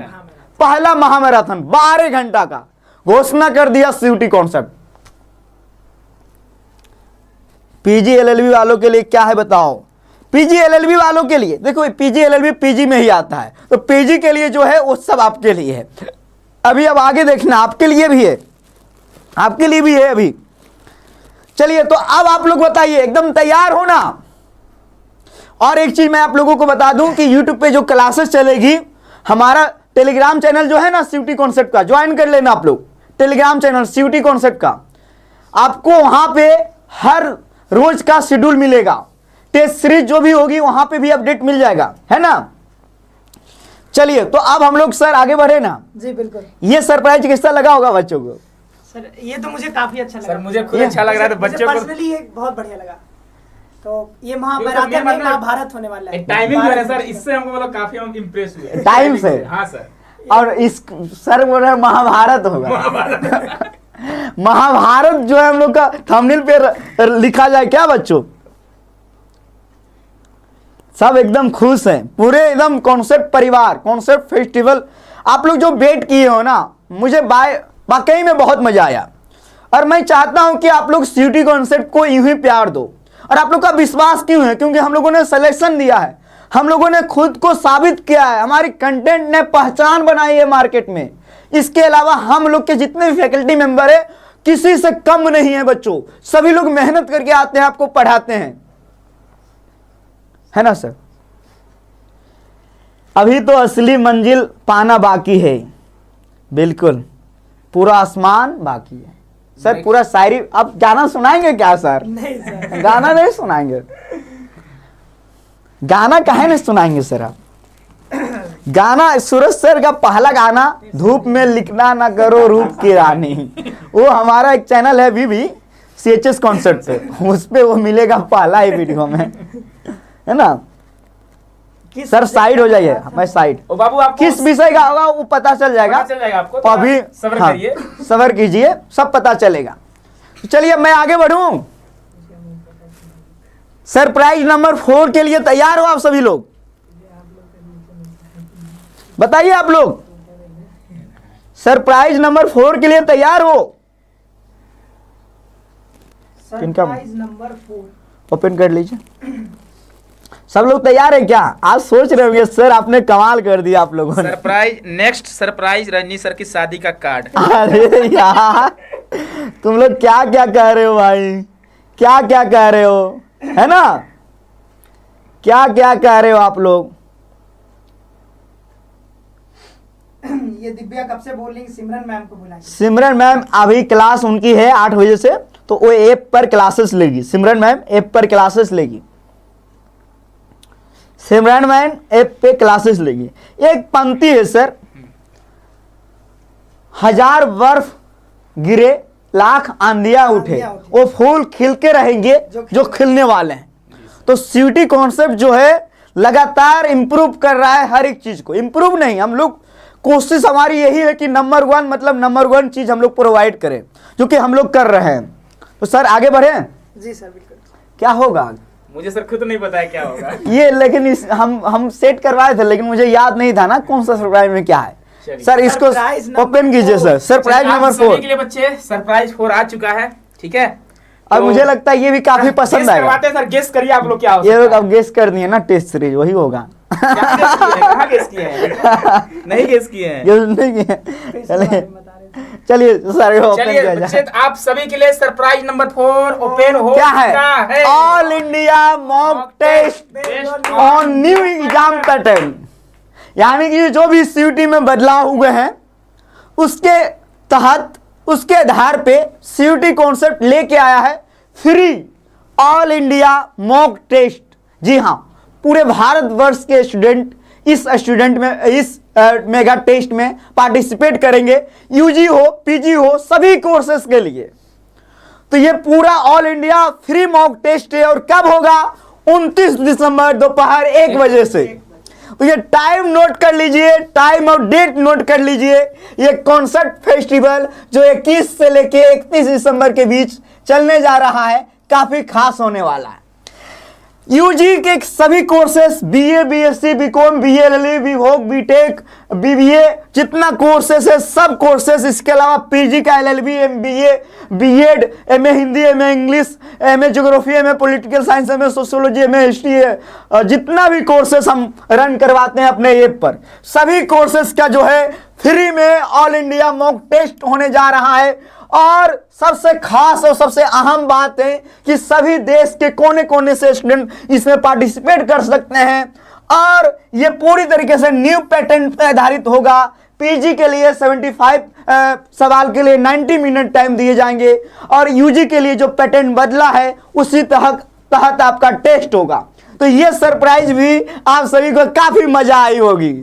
पहला महामैराथन 12 घंटा का घोषणा कर दिया सीयूटी कॉन्सेप्ट। पीजी एलएलबी वालों के लिए क्या है बताओ? पीजी एलएलबी वालों के लिए देखो, पीजी एलएलबी पीजी में ही आता है, तो पीजी के लिए जो है वो सब आपके लिए है। अभी अब आगे देखना, आपके लिए भी है, आपके लिए भी है अभी। चलिए तो अब आप लोग बताइए, एकदम तैयार हो ना? और एक चीज मैं आप लोगों को बता दूं कि YouTube पे जो क्लासेस चलेगी, हमारा टेलीग्राम चैनल जो है ना सीयूटी कॉन्सेप्ट का, ज्वाइन कर लेना आप लोग। टेलीग्राम चैनल सीयूटी कॉन्सेप्ट का, आपको वहां पे हर रोज का शेड्यूल मिलेगा। टेस्ट सीरीज जो भी होगी वहां पे भी अपडेट मिल जाएगा, है ना? चलिए तो अब हम लोग सर आगे बढ़े ना? जी बिल्कुल। ये सरप्राइज कैसा लगा होगा बच्चों को? सर ये तो मुझे काफी अच्छा लगा। सर मुझे खुद अच्छा लग रहा है, तो बच्चों को पर्सनली ये बहुत बढ़िया लगा। तो ये महाभारत में महाभारत होने वाला है। टाइमिंग जो है सर, इससे हमको मतलब काफी हम इम्प्रेस हुए टाइम से? हाँ सर। और इस सर बोल रहे महाभारत होगा। महाभारत जो है हम लोग का थंबनेल पे लिखा जाए क्या बच्चों? सब एकदम खुश हैं, पूरे एकदम कॉन्सेप्ट परिवार, कॉन्सेप्ट फेस्टिवल आप लोग जो वेट किए हो ना, मुझे वाकई में बहुत मजा आया। और मैं चाहता हूं कि आप लोग सीयूटी कॉन्सेप्ट को यूं ही प्यार दो। और आप लोग का विश्वास क्यों है? क्योंकि हम लोगों ने सिलेक्शन दिया है, हम लोगों ने खुद को साबित किया है, हमारी कंटेंट ने पहचान बनाई है मार्केट में। इसके अलावा हम लोग के जितने भी फैकल्टी मेंबर है किसी से कम नहीं है बच्चों, सभी लोग मेहनत करके आते हैं, आपको पढ़ाते हैं, है ना सर? अभी तो असली मंजिल पाना बाकी है, बिल्कुल पूरा आसमान बाकी है सर। पूरा शायरी आप गाना सुनाएंगे क्या सर? नहीं सर, गाना नहीं सुनाएंगे। गाना काहे नहीं सुनाएंगे सर आप? गाना सूरज सर का पहला गाना धूप में लिखना ना करो रूप की रानी, वो हमारा एक चैनल है बीबी CHS कॉन्सेप्ट पे, उस पे वो मिलेगा पहला ही वीडियो में, है ना सर? साइड हो जाइए, मैं साइड। ओ बाबू आप किस विषय का होगा वो पता चल जाएगा, पता चल जाएगा आपको, तो अभी सब्र हाँ, करिए। सब्र कीजिए, सब पता चलेगा। तो चलिए मैं आगे बढ़ूं। सरप्राइज नंबर 4 के लिए तैयार हो आप सभी लोग? बताइए आप लोग, सरप्राइज नंबर 4 के लिए तैयार हो? सरप्राइज नंबर 4 ओपन कर लीजिए। सब लोग तैयार है क्या? आज सोच रहे होंगे सर आपने कमाल कर दिया आप लोगों ने। Surprise, next surprise Rajni sir की शादी का कार्ड। अरे यार तुम लोग क्या क्या कह रहे हो भाई, क्या क्या कह रहे हो, है ना? क्या क्या कह रहे हो आप लोग? ये दिव्या कब से बोल रही है, सिमरन मैम को बुलाएंगे। सिमरन मैम अभी क्लास उनकी है 8 बजे से, तो वो ऐप पर क्लासेस लेगी। सिमरन मैम ऐप पर क्लासेस लेगी। सिमरन मैम ऐप पे क्लासेस लेगी। एक पंक्ति है सर, 1000 बर्फ गिरे लाख आंधियां उठे, वो फूल खिलके रहेंगे जो खिलने वाले हैं। तो सीयूटी कॉन्सेप्ट जो है लगातार इंप्रूव कर रहा है हर एक चीज को। इंप्रूव नहीं, हम लोग कोशिश हमारी यही है कि नंबर 1 मतलब नंबर 1 चीज हम लोग प्रोवाइड करें, जो कि हम लोग कर रहे हैं। तो सर आगे बढ़े। जी सर बिल्कुल। क्या होगा मुझे सर खुद नहीं पता है क्या होगा। ये, लेकिन हम सेट करवाए थे, लेकिन मुझे याद नहीं था ना कौन सा सरप्राइज में क्या है। सर इसको ओपन कीजिए सर। सरप्राइज नंबर 4 के लिए बच्चे सरप्राइज 4 आ चुका है, ठीक है। और मुझे लगता है ये भी काफी पसंद आएगा। करवाते हैं सर, गेस करिए आप लोग क्या हो ये सकता लोग है। अब गेस कर दिए ना, टेस्ट सीरीज वही होगा। कहाँ गेस किए हैं? नहीं गेस किए हैं। गेस नहीं किए। चलिए चलिए सर ओपन चलिए किया बच्चे, जाए। तो आप सभी के लिए सरप्राइज नंबर 4 ओपन हो क्या चुका है? All India mock test on new exam pattern, यानी कि जो भी सीयूटी में बदलाव हुए हैं उसके तहत, उसके आधार पे सीयूटी कॉन्सेप्ट लेके आया है free all India mock test. जी हाँ, पूरे भारतवर्ष के स्टूडेंट इस मेगा टेस्ट में पार्टिसिपेट करेंगे। यूजी हो, पीजी हो, सभी कोर्सेज के लिए। तो ये पूरा all India free mock test है। और कब होगा? 29 दिसंबर दोपहर 1 बजे से। तो ये टाइम नोट कर लीजिए, टाइम और डेट नोट कर लीजिए। ये कॉन्सर्ट फेस्टिवल जो 21 से लेके 31 दिसंबर के बीच चलने जा रहा है, काफी खास होने वाला है। यूजी के सभी courses, BA, BSc, BCom, BLLB, BVoc, BTech, BBA, जितना कोर्सेस है सब कोर्सेस, इसके अलावा पीजी का LLB, MBA, BEd, MA Hindi, MA English, MA geography, MA political science, MA sociology, MA history है, जितना भी कोर्सेस हम रन करवाते हैं अपने ऐप पर, सभी कोर्सेस का जो है फ्री में ऑल इंडिया मॉक टेस्ट होने जा रहा है। और सबसे खास और सबसे अहम बात है कि सभी देश के कोने कोने से स्टूडेंट इसमें पार्टिसिपेट कर सकते हैं। और ये पूरी तरीके से न्यू पैटर्न पर आधारित होगा। पीजी के लिए 75 सवाल के लिए 90 मिनट टाइम दिए जाएंगे, और यूजी के लिए जो पैटर्न बदला है उसी तहत आपका टेस्ट होगा। तो ये सरप्राइज भी आप सभी को काफी मजा आई होगी।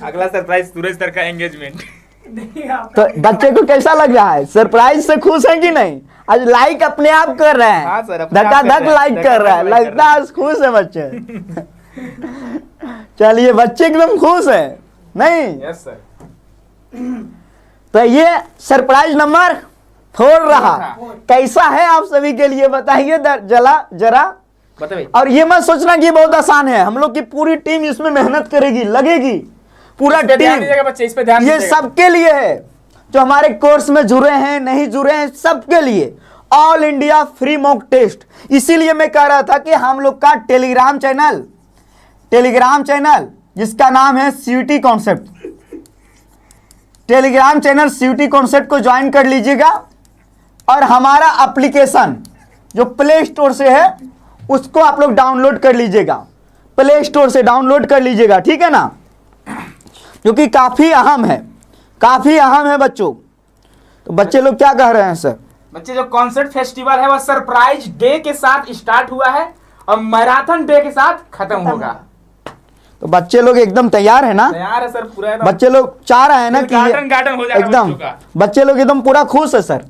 अगला सरप्राइज सूरज सर का एंगेजमेंट। तो बच्चे को कैसा लग रहा है? सरप्राइज से खुश है कि नहीं? आज लाइक अपने आप कर रहे हाँ हैं, सर, अपने आप धक्का कर धक रहे हैं, लाइक कर रहा है, धक्का-धक like लगता है आज खुश है बच्चे। चलिए बच्चे एकदम खुश है नहीं? Yes sir. तो ये सरप्राइज नंबर 4 रहा। कैसा है आप सभी के लिए बताइए जरा। बताइए। और ये मत सोचना कि ये बहुत आसान है, हम लोग की पूरी टीम इसमें मेहनत करेगी, लगेगी पूरा इस पे ध्यान टीम। दीजिएगा बच्चे, इस पे ध्यान ये दीजिएगा। सबके लिए है, जो हमारे कोर्स में जुड़े हैं, नहीं जुड़े हैं, सबके लिए all India free mock test. इसीलिए मैं कह रहा था कि हम लोग का टेलीग्राम चैनल जिसका नाम है CUET concept, Telegram channel CUET concept को ज्वाइन कर लीजिएगा। और हमारा एप्लीकेशन जो प्ले स्टोर से है उसको आप लोग डाउनलोड कर लीजिएगा, प्ले स्टोर से डाउनलोड कर लीजिएगा, ठीक है ना? जो कि काफी अहम है बच्चों। तो बच्चे लोग क्या कह रहे हैं सर? बच्चे, जो कॉन्सर्ट फेस्टिवल है वह सरप्राइज डे के साथ स्टार्ट हुआ है और मैराथन डे के साथ खत्म होगा। तो बच्चे लोग एकदम तैयार है ना? तैयार है सर पूरा एकदम। बच्चे लोग चाह रहे हैं ना कि गार्डन हो जाएगा एकदम बच्चों का। बच्चे लोग एकदम पूरा खुश है सर।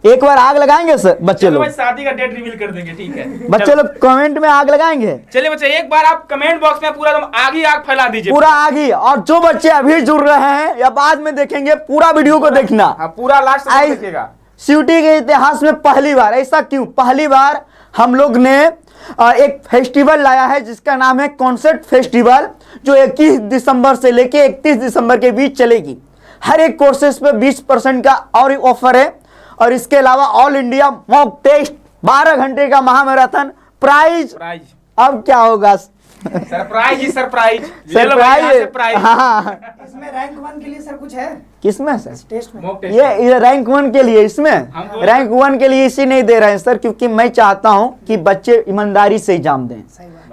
एक बार आग लगाएंगे सर बच्चे चलो लोग? भाई, शादी का डेट रिवील कर देंगे, ठीक है? बच्चे लोग कमेंट में आग लगाएंगे? चलिए बच्चे, एक बार आप कमेंट बॉक्स में पूरा एकदम आग ही आग फैला दीजिए। पूरा आग ही। और जो बच्चे अभी जुड़ रहे हैं या बाद में देखेंगे, पूरा वीडियो को देखना। हाँ, पूरा लास्ट तक देखिएगा। सीयूटी के इतिहास में पहली बार, ऐसा क्यों? पहली बार हम लोग ने एक फेस्टिवल लाया है जिसका नाम है कॉन्सर्ट फेस्टिवल, जो 21 दिसंबर से लेके 31 दिसंबर के बीच चलेगी। हर एक कोर्सेज पे 20% का और ऑफर है। और इसके अलावा ऑल इंडिया मॉक टेस्ट, 12 घंटे का महामैराथन, प्राइज। अब क्या होगा? सरप्राइज ही सरप्राइज। सरप्राइज। हाँ, इसमें रैंक 1 के लिए सर कुछ है? किसमें सर? टेस्ट में मॉक टेस्ट। ये रैंक 1 के लिए, इसमें रैंक 1 के लिए इसी नहीं दे रहे हैं सर, क्योंकि मैं चाहता हूं कि बच्चे ईमानदारी से एग्जाम दें।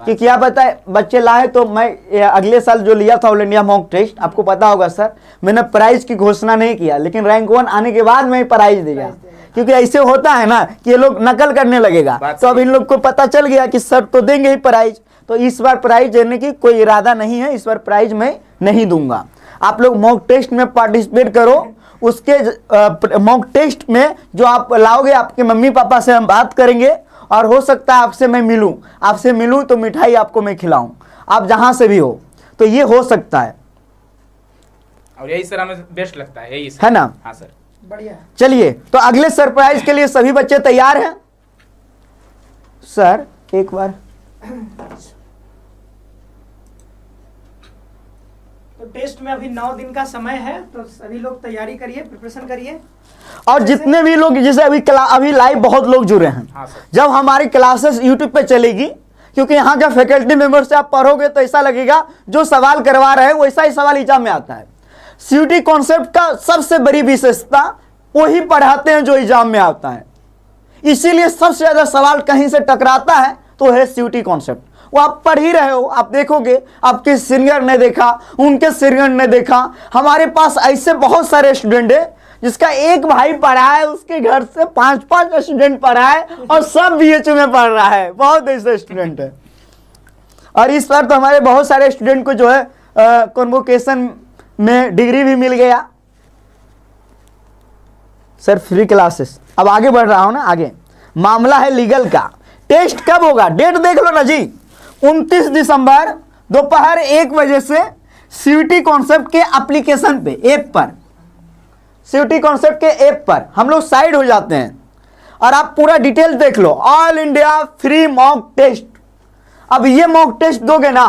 कि क्या पता है बच्चे लाए। तो मैं अगले साल जो लिया था ऑल इंडिया मॉक टेस्ट, आपको पता होगा सर, मैंने प्राइज की घोषणा नहीं किया, लेकिन रैंक 1 आने के बाद मैं प्राइज दिया, क्योंकि ऐसे होता है ना कि ये लोग नकल करने लगेगा। तो अब इन लोग को पता चल गया कि सर तो देंगे ही प्राइज, तो इस बार प्राइज देने की कोई इरादा नहीं है, इस बार प्राइज मैं नहीं दूंगा। आप लोग मॉक टेस्ट में पार्टिसिपेट करो, उसके मॉक टेस्ट में जो आप लाओगे आपके मम्मी पापा से हम बात करेंगे, और हो सकता है आपसे मैं मिलूं, आपसे मिलूं तो मिठाई आपको मैं खिलाऊं, आप जहां से भी हो, तो ये हो सकता है। और यही सर हमें बेस्ट लगता है, यही है ना? हाँ सर, बढ़िया। चलिए, तो अगले सरप्राइज के लिए सभी बच्चे तैयार हैं? सर एक बार तो टेस्ट में अभी 9 दिन का समय है, तो सभी लोग तैयारी करिए, प्रिपरेशन करिए। और जितने भी लोग, जैसे अभी लाइव बहुत लोग जुड़े हैं, हाँ सर। जब हमारी क्लासेस यूट्यूब पे चलेगी, क्योंकि यहाँ का फैकल्टी मेंबर से आप पढ़ोगे तो ऐसा लगेगा जो सवाल करवा रहे हैं वैसा ही सवाल एग्जाम में आता है। सीयूटी कॉन्सेप्ट का सबसे बड़ी विशेषता वही पढ़ाते हैं जो एग्जाम में आता है, इसीलिए सबसे ज्यादा सवाल कहीं से टकराता है तो है सीयूटी कॉन्सेप्ट। वो आप पढ़ ही रहे हो, आप देखोगे आपके सीनियर ने देखा, उनके सीनियर ने देखा। हमारे पास ऐसे बहुत सारे स्टूडेंट है जिसका एक भाई पढ़ा है, उसके घर से 5-5 स्टूडेंट पढ़ा है और सब बीएचयू में पढ़ रहा है, बहुत ऐसे स्टूडेंट है। और इस बार तो हमारे बहुत सारे स्टूडेंट को जो है कॉन्वोकेशन में डिग्री भी मिल गया। सर फ्री क्लासेस, अब आगे बढ़ रहा हूं ना, आगे मामला है लीगल का। टेस्ट कब होगा, डेट देख लो ना जी, 29 दिसंबर दोपहर 1 बजे से सीयूटी कॉन्सेप्ट के एप्लीकेशन पे, ऐप पर, सीयूटी कॉन्सेप्ट के ऐप पर हम लोग साइड हो जाते हैं और आप पूरा डिटेल देख लो। All India free mock test. अब ये मॉक टेस्ट दोगे ना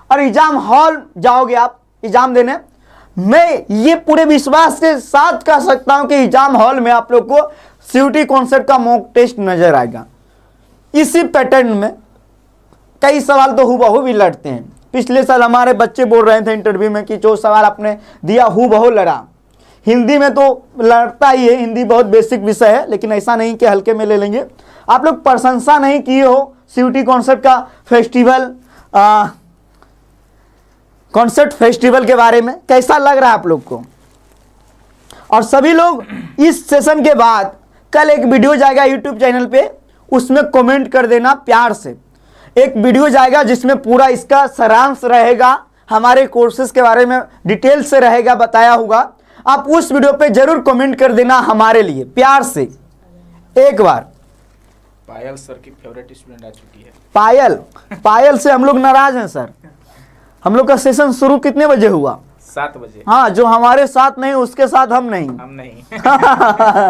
और एग्जाम हॉल जाओगे आप एग्जाम देने, मैं ये पूरे विश्वास के साथ कह सकता हूं कि एग्जाम हॉल में आप लोग को सीयूटी कॉन्सेप्ट का मॉक टेस्ट नजर आएगा। इसी पैटर्न में कई सवाल तो हूबहू भी लड़ते हैं। पिछले साल हमारे बच्चे बोल रहे थे इंटरव्यू में कि जो सवाल आपने दिया हूबहू लड़ा। हिंदी में तो लड़ता ही है, हिंदी बहुत बेसिक विषय है, लेकिन ऐसा नहीं कि हल्के में ले लेंगे। आप लोग प्रशंसा नहीं किए हो सीयूटी कॉन्सेप्ट का फेस्टिवल, कॉन्सेप्ट फेस्टिवल के बारे में, कैसा लग रहा है आप लोग को? और सभी लोग इस सेशन के बाद कल एक वीडियो जाएगा यूट्यूब चैनल पे, उसमें कमेंट कर देना प्यार से। एक वीडियो जाएगा जिसमें पूरा इसका सारांश रहेगा, हमारे कोर्सेज के बारे में डिटेल से रहेगा, बताया होगा। आप उस वीडियो पे जरूर कमेंट कर देना हमारे लिए प्यार से एक बार। पायल सर की फेवरेट स्टूडेंट आ चुकी है। पायल से हम लोग नाराज हैं सर। हम लोग का सेशन शुरू कितने बजे हुआ? 7 बजे। हाँ, जो हमारे साथ नहीं उसके साथ हम नहीं।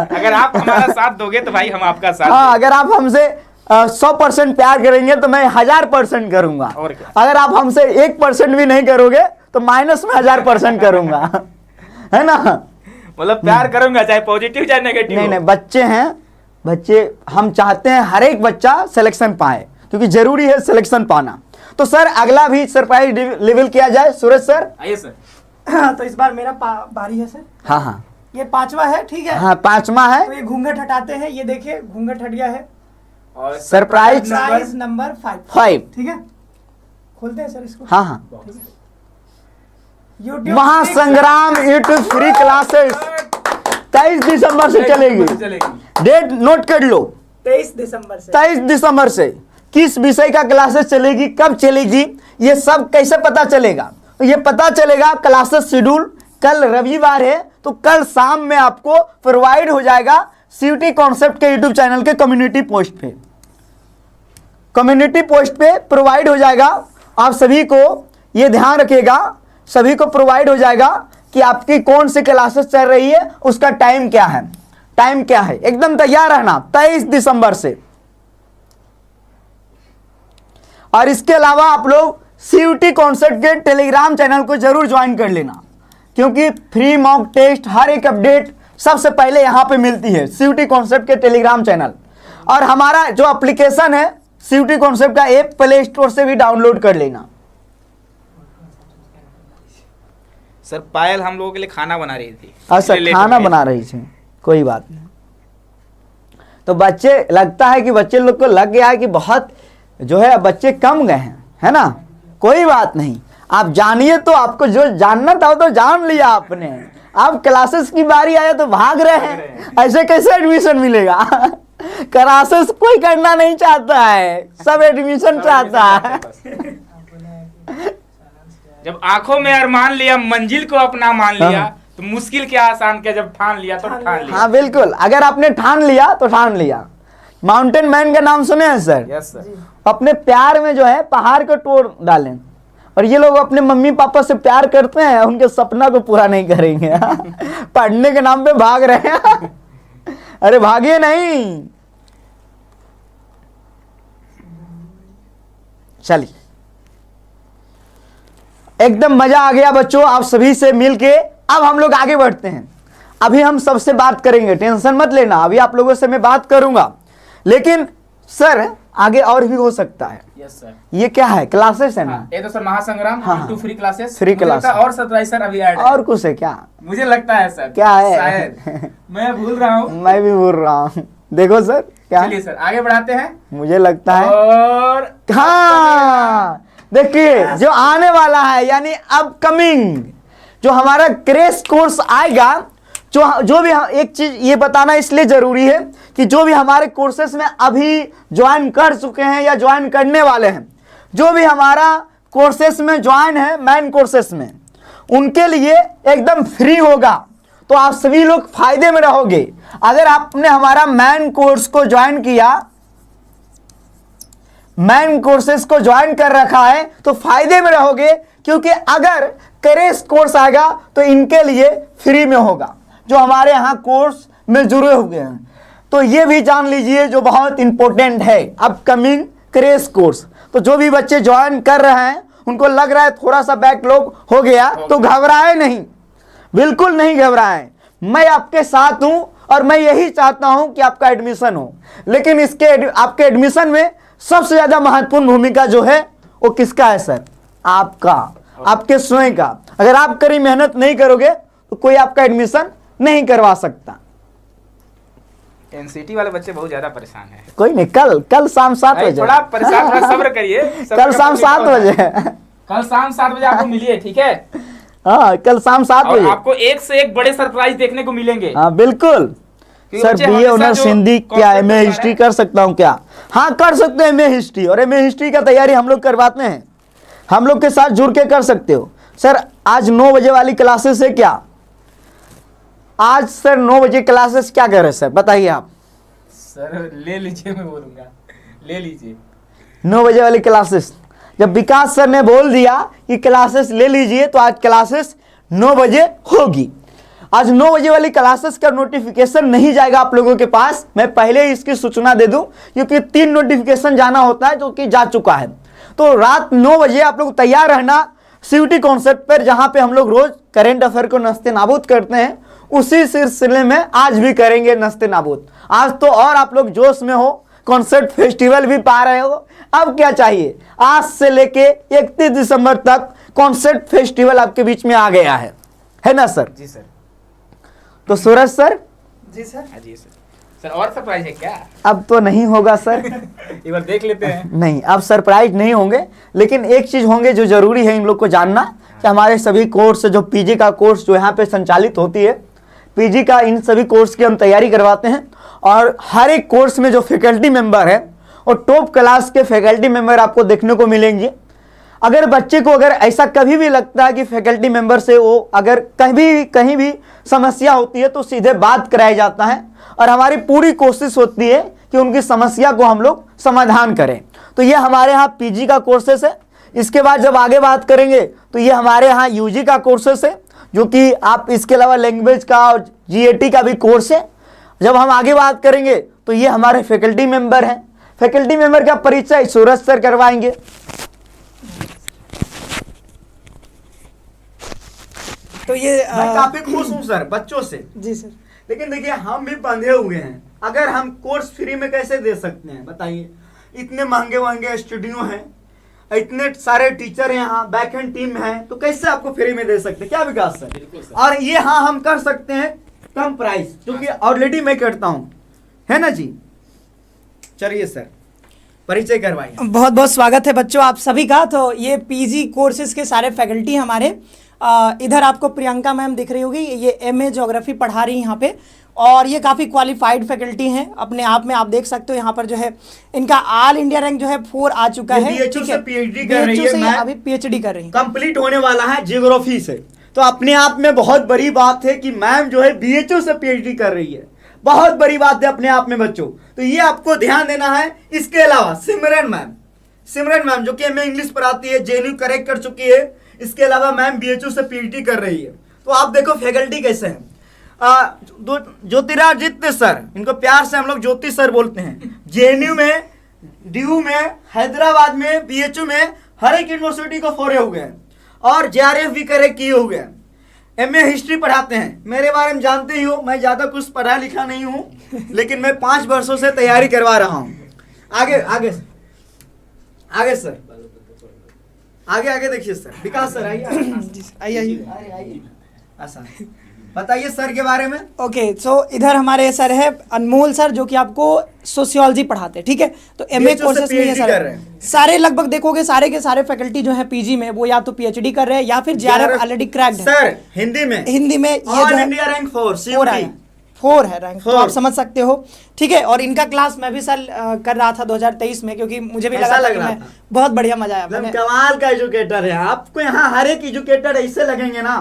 अगर आप हमारा साथ दोगे तो भाई हम आपका साथ। हाँ, अगर आप हमसे 100% प्यार करेंगे तो मैं 1000% करूंगा। और क्या? अगर आप हमसे 1% भी नहीं करोगे तो माइनस में 1000% करूंगा। है ना? मतलब प्यार करूंगा चाहे पॉजिटिव चाहे नेगेटिव। नहीं, बच्चे हैं, बच्चे हम चाहते हैं हर एक बच्चा सिलेक्शन पाए, क्योंकि जरूरी है सिलेक्शन पाना। तो सर अगला भी सरप्राइज लेवल किया जाए। सूरज सर आइए सर। तो इस बार मेरा बारी है सर। हाँ, ये 5वां है, ठीक है? हाँ 5वां है। तो ये घूंघट हटाते हैं, ये देखिए घूंघट हट गया है। और सरप्राइज नंबर 5, ठीक है? खोलते हैं सर इसको। हाँ। YouTube महासंग्राम यूट्यूब फ्री क्लासेस 23 दिसंबर से चलेगी। डेट नोट कर लो, 23 दिसंबर से। 23 दिसंबर से किस विषय का क्लासेस चलेगी, कब चलेगी, ये सब कैसे पता चलेगा? ये पता चलेगा क्लासेस शेड्यूल, कल रविवार है तो कल शाम में आपको प्रोवाइड हो जाएगा सीयूटी कॉन्सेप्ट के यूट्यूब चैनल के कम्युनिटी पोस्ट पे। कम्युनिटी पोस्ट पे प्रोवाइड हो जाएगा। आप सभी को ये ध्यान रखिएगा, सभी को प्रोवाइड हो जाएगा कि आपकी कौन सी क्लासेस चल रही है, उसका टाइम क्या है, टाइम क्या है। एकदम तैयार रहना 23 दिसंबर से। और इसके अलावा आप लोग सीयूटी कॉन्सेप्ट के टेलीग्राम चैनल को जरूर ज्वाइन कर लेना, क्योंकि फ्री मॉक टेस्ट हर एक अपडेट सबसे पहले यहां पे मिलती है सीयूटी कॉन्सेप्ट के टेलीग्राम चैनल। और हमारा जो एप्लीकेशन है सीयूटी कॉन्सेप्ट का ऐप प्ले स्टोर से भी डाउनलोड कर लेना। सर पायल हम लोगों के लिए खाना बना रही थी। अच्छा, खाना बना रही थी, कोई बात नहीं। तो बच्चे, लगता है कि बच्चे लोग को लग गया है कि बहुत जो है बच्चे कम गए हैं, है ना, कोई बात नहीं, आप जानिए। तो आपको जो जानना था वो तो जान लिया आपने, अब क्लासेस की बारी आया तो भाग रहे हैं, ऐसे कैसे एडमिशन मिलेगा? क्लासेस कोई करना नहीं चाहता है, सब एडमिशन चाहता है। जब आंखों में अरमान लिया, मंजिल को अपना मान लिया, तो मुश्किल क्या आसान क्या, जब ठान लिया तो ठान लिया। हाँ बिल्कुल, अगर आपने ठान लिया तो ठान लिया। माउंटेन मैन का नाम सुने हैं सर? Yes sir. अपने प्यार में जो है पहाड़ को तोड़ डालें, और ये लोग अपने मम्मी पापा से प्यार करते हैं, उनके सपना को पूरा नहीं करेंगे। पढ़ने के नाम पे भाग रहे हैं। अरे भागिए नहीं, चलिए एकदम मजा आ गया बच्चों आप सभी से मिलके। अब हम लोग आगे बढ़ते हैं। अभी हम सबसे बात करेंगे, टेंशन मत लेना, अभी आप लोगों से मैं बात करूंगा, लेकिन सर आगे और भी हो सकता है। Yes sir. ये क्या है, क्लासेस है ना? हाँ, ये तो सर महासंग्राम हाँ, two free classes, free class और सरप्राइज सर अभी ऐड है। और कुछ है क्या? मुझे लगता है सर, क्या है? शायद मैं भूल रहा हूँ। मैं भी बोल रहा हूँ, देखो सर क्या, चलिए सर आगे बढ़ाते हैं। मुझे लगता है और हाँ देखिए जो आने वाला है, यानी अपकमिंग जो हमारा क्रैश कोर्स आएगा, जो भी एक चीज ये बताना इसलिए जरूरी है कि जो भी हमारे कोर्सेस में अभी ज्वाइन कर चुके हैं या ज्वाइन करने वाले हैं, जो भी हमारा कोर्सेस में ज्वाइन है मैन कोर्सेस में, उनके लिए एकदम फ्री होगा। तो आप सभी लोग फायदे में रहोगे। अगर आपने हमारा मैन कोर्स को ज्वाइन किया, मैन कोर्सेस को ज्वाइन कर रखा है, तो फायदे में रहोगे, क्योंकि अगर क्रैश कोर्स आएगा तो इनके लिए फ्री में होगा, जो हमारे यहाँ कोर्स में जुड़े हुए हैं। तो ये भी जान लीजिए जो बहुत इंपॉर्टेंट है, अपकमिंग क्रैश कोर्स। तो जो भी बच्चे ज्वाइन कर रहे हैं, उनको लग रहा है थोड़ा सा बैकलॉग हो गया, तो घबराए नहीं, बिल्कुल नहीं घबराएं। मैं आपके साथ हूं और मैं यही चाहता हूं कि आपका एडमिशन हो, लेकिन इसके आपके एडमिशन में सबसे ज्यादा महत्वपूर्ण भूमिका जो है वो किसका है सर? आपका, आपके स्वयं का। अगर आप कड़ी मेहनत नहीं करोगे तो कोई आपका एडमिशन नहीं करवा सकता। एनसीटी वाले बच्चे बहुत ज्यादा परेशान हैं। कोई नहीं, कल शाम 7 बजे, थोड़ा परेशान, थोड़ा सब्र करिए। कल शाम 7 बजे, कल शाम 7 बजे आपको मिलिए, ठीक है? हाँ कल शाम 7 और बजे आपको एक से एक बड़े सरप्राइज देखने को मिलेंगे। हाँ बिल्कुल सर। बीए ऑनर्स हिंदी क्या, एमए हिस्ट्री कर सकता हूँ क्या? हाँ कर सकते हैं एमए हिस्ट्री, और एमए हिस्ट्री का तैयारी हम लोग करवाते हैं, हम लोग के साथ जुड़ के कर सकते हो। सर आज 9 बजे वाली क्लासेस है क्या? आज सर 9 बजे क्लासेस क्या कर रहे हैं सर, बताइए आप। सर ले लीजिए, मैं बोलूंगा, ले लीजिए 9 बजे वाली क्लासेस। जब विकास सर ने बोल दिया कि क्लासेस ले लीजिए, तो आज क्लासेस 9 बजे होगी। आज 9 बजे वाली क्लासेस का नोटिफिकेशन नहीं जाएगा आप लोगों के पास, मैं पहले ही इसकी सूचना दे दूं, क्योंकि 3 नोटिफिकेशन जाना होता है जो कि जा चुका है। तो रात 9 बजे आप लोग तैयार रहना सीयूटी कॉन्सेप्ट पर, जहां पे हम लोग रोज करेंट अफेयर को नस्ते नाबूद करते हैं, उसी सिलसिले में आज भी करेंगे नस्ते नाबूद। आज तो और आप लोग जोश में हो, कॉन्सेप्ट फेस्टिवल भी पा रहे हो। अब क्या चाहिए, आज से लेके 31 दिसंबर तक कॉन्सेप्ट फेस्टिवल आपके बीच में आ गया है ना सर? जी सर। तो सूरज सर? जी सर। जी सर। सर और सरप्राइज है क्या? अब तो नहीं होगा सर। एक बार देख लेते हैं। नहीं, अब सरप्राइज नहीं होंगे, लेकिन एक चीज होंगे जो जरूरी है इन लोग को जानना, कि हमारे सभी कोर्स, जो पीजी का कोर्स जो यहाँ पे संचालित होती है, पीजी का इन सभी कोर्स की हम तैयारी करवाते हैं, और हर एक कोर्स में जो फैकल्टी मेंबर है और टॉप क्लास के फैकल्टी मेंबर आपको देखने को मिलेंगे। अगर बच्चे को अगर ऐसा कभी भी लगता है कि फैकल्टी मेंबर से वो अगर कहीं भी समस्या होती है, तो सीधे बात कराया जाता है, और हमारी पूरी कोशिश होती है कि उनकी समस्या को हम लोग समाधान करें। तो ये हमारे यहाँ पीजी का कोर्सेस है। इसके बाद जब आगे बात करेंगे तो ये हमारे यहाँ यूजी का कोर्सेस है, जो कि आप इसके अलावा लैंग्वेज का और जीएटी का भी कोर्स है। जब हम आगे बात करेंगे तो ये हमारे फैकल्टी मेंबर हैं। फैकल्टी मेंबर का परिचय सूरज सर करवाएंगे। तो ये मैं काफी खुश हूँ सर बच्चों से, जी सर। लेकिन देखिए हम भी बंधे हुए हैं। अगर हम कोर्स फ्री में कैसे दे सकते हैं बताइए? इतने महंगे महंगे स्टूडियो हैं, इतने सारे टीचर यहाँ, बैक एंड टीम है, तो कैसे आपको फ्री में दे सकते हैं? क्या विकास सर? और ये हाँ हम कर सकते हैं कम प्राइस, जो कि ऑलरेडी मैं करता हूँ, है ना जी? चलिए सर, परिचय करवाइए। बहुत बहुत स्वागत है बच्चों आप सभी का। तो ये पीजी कोर्सेज के सारे फैकल्टी हमारे इधर आपको प्रियंका मैम दिख रही होगी, ये एमए ज्योग्राफी पढ़ा रही हैं यहाँ पे, और ये काफ़ी क्वालिफाइड फैकल्टी हैं अपने आप में। आप देख सकते हो यहाँ पर जो है इनका ऑल इंडिया रैंक जो है 4 आ चुका है। BHU से PhD कर रही है मैम, अभी PhD कर रही है, कंप्लीट होने वाला है ज्योग्राफी से। तो अपने आप में बहुत बड़ी बात है कि मैम जो है BHU से PhD कर रही है, बहुत बड़ी बात है अपने आप में बच्चों। तो ये आपको ध्यान देना है। इसके अलावा सिमरन मैम जो कि हमें इंग्लिश पढ़ाती है, JNU करेक्ट कर चुकी है। इसके अलावा मैम BHU से PhD कर रही है। तो आप देखो फैकल्टी कैसे हैं। ज्योतिरादित्य सर, इनको प्यार से हम लोग ज्योति सर बोलते हैं। JNU में, DU में, हैदराबाद में, BHU में हर एक यूनिवर्सिटी को फोरे हुए हैं और JRF भी करेक्ट किए हुए हैं। MA हिस्ट्री पढ़ाते हैं, मेरे बारे में जानते ही हो, मैं ज़्यादा कुछ पढ़ा लिखा नहीं हूँ, लेकिन मैं 5 वर्षों से तैयारी करवा रहा हूँ। आगे सर, आगे देखिए सर, विकास सर आइए। आसान बताइए सर के बारे में। ओके सो इधर हमारे सर है अनमोल सर, जो कि आपको सोशियोलॉजी पढ़ाते हैं, ठीक है। तो एमए कोर्सेज में ये सर सारे लगभग देखोगे सारे के सारे फैकल्टी जो है पीजी में वो या तो PhD कर रहे हैं या फिर JRF ऑलरेडी क्रैक्ड है। सर हिंदी में ये जो है इंडिया रैंक 4 है रैंक, तो आप समझ सकते हो, ठीक है। और इनका क्लास मैं भी सर कर रहा था 2023 में, क्योंकि मुझे भी लगा था मैं बहुत बढ़िया मजा आया। कमाल का एजुकेटर है। आपको यहाँ हर एक एजुकेटर ऐसे लगेंगे ना,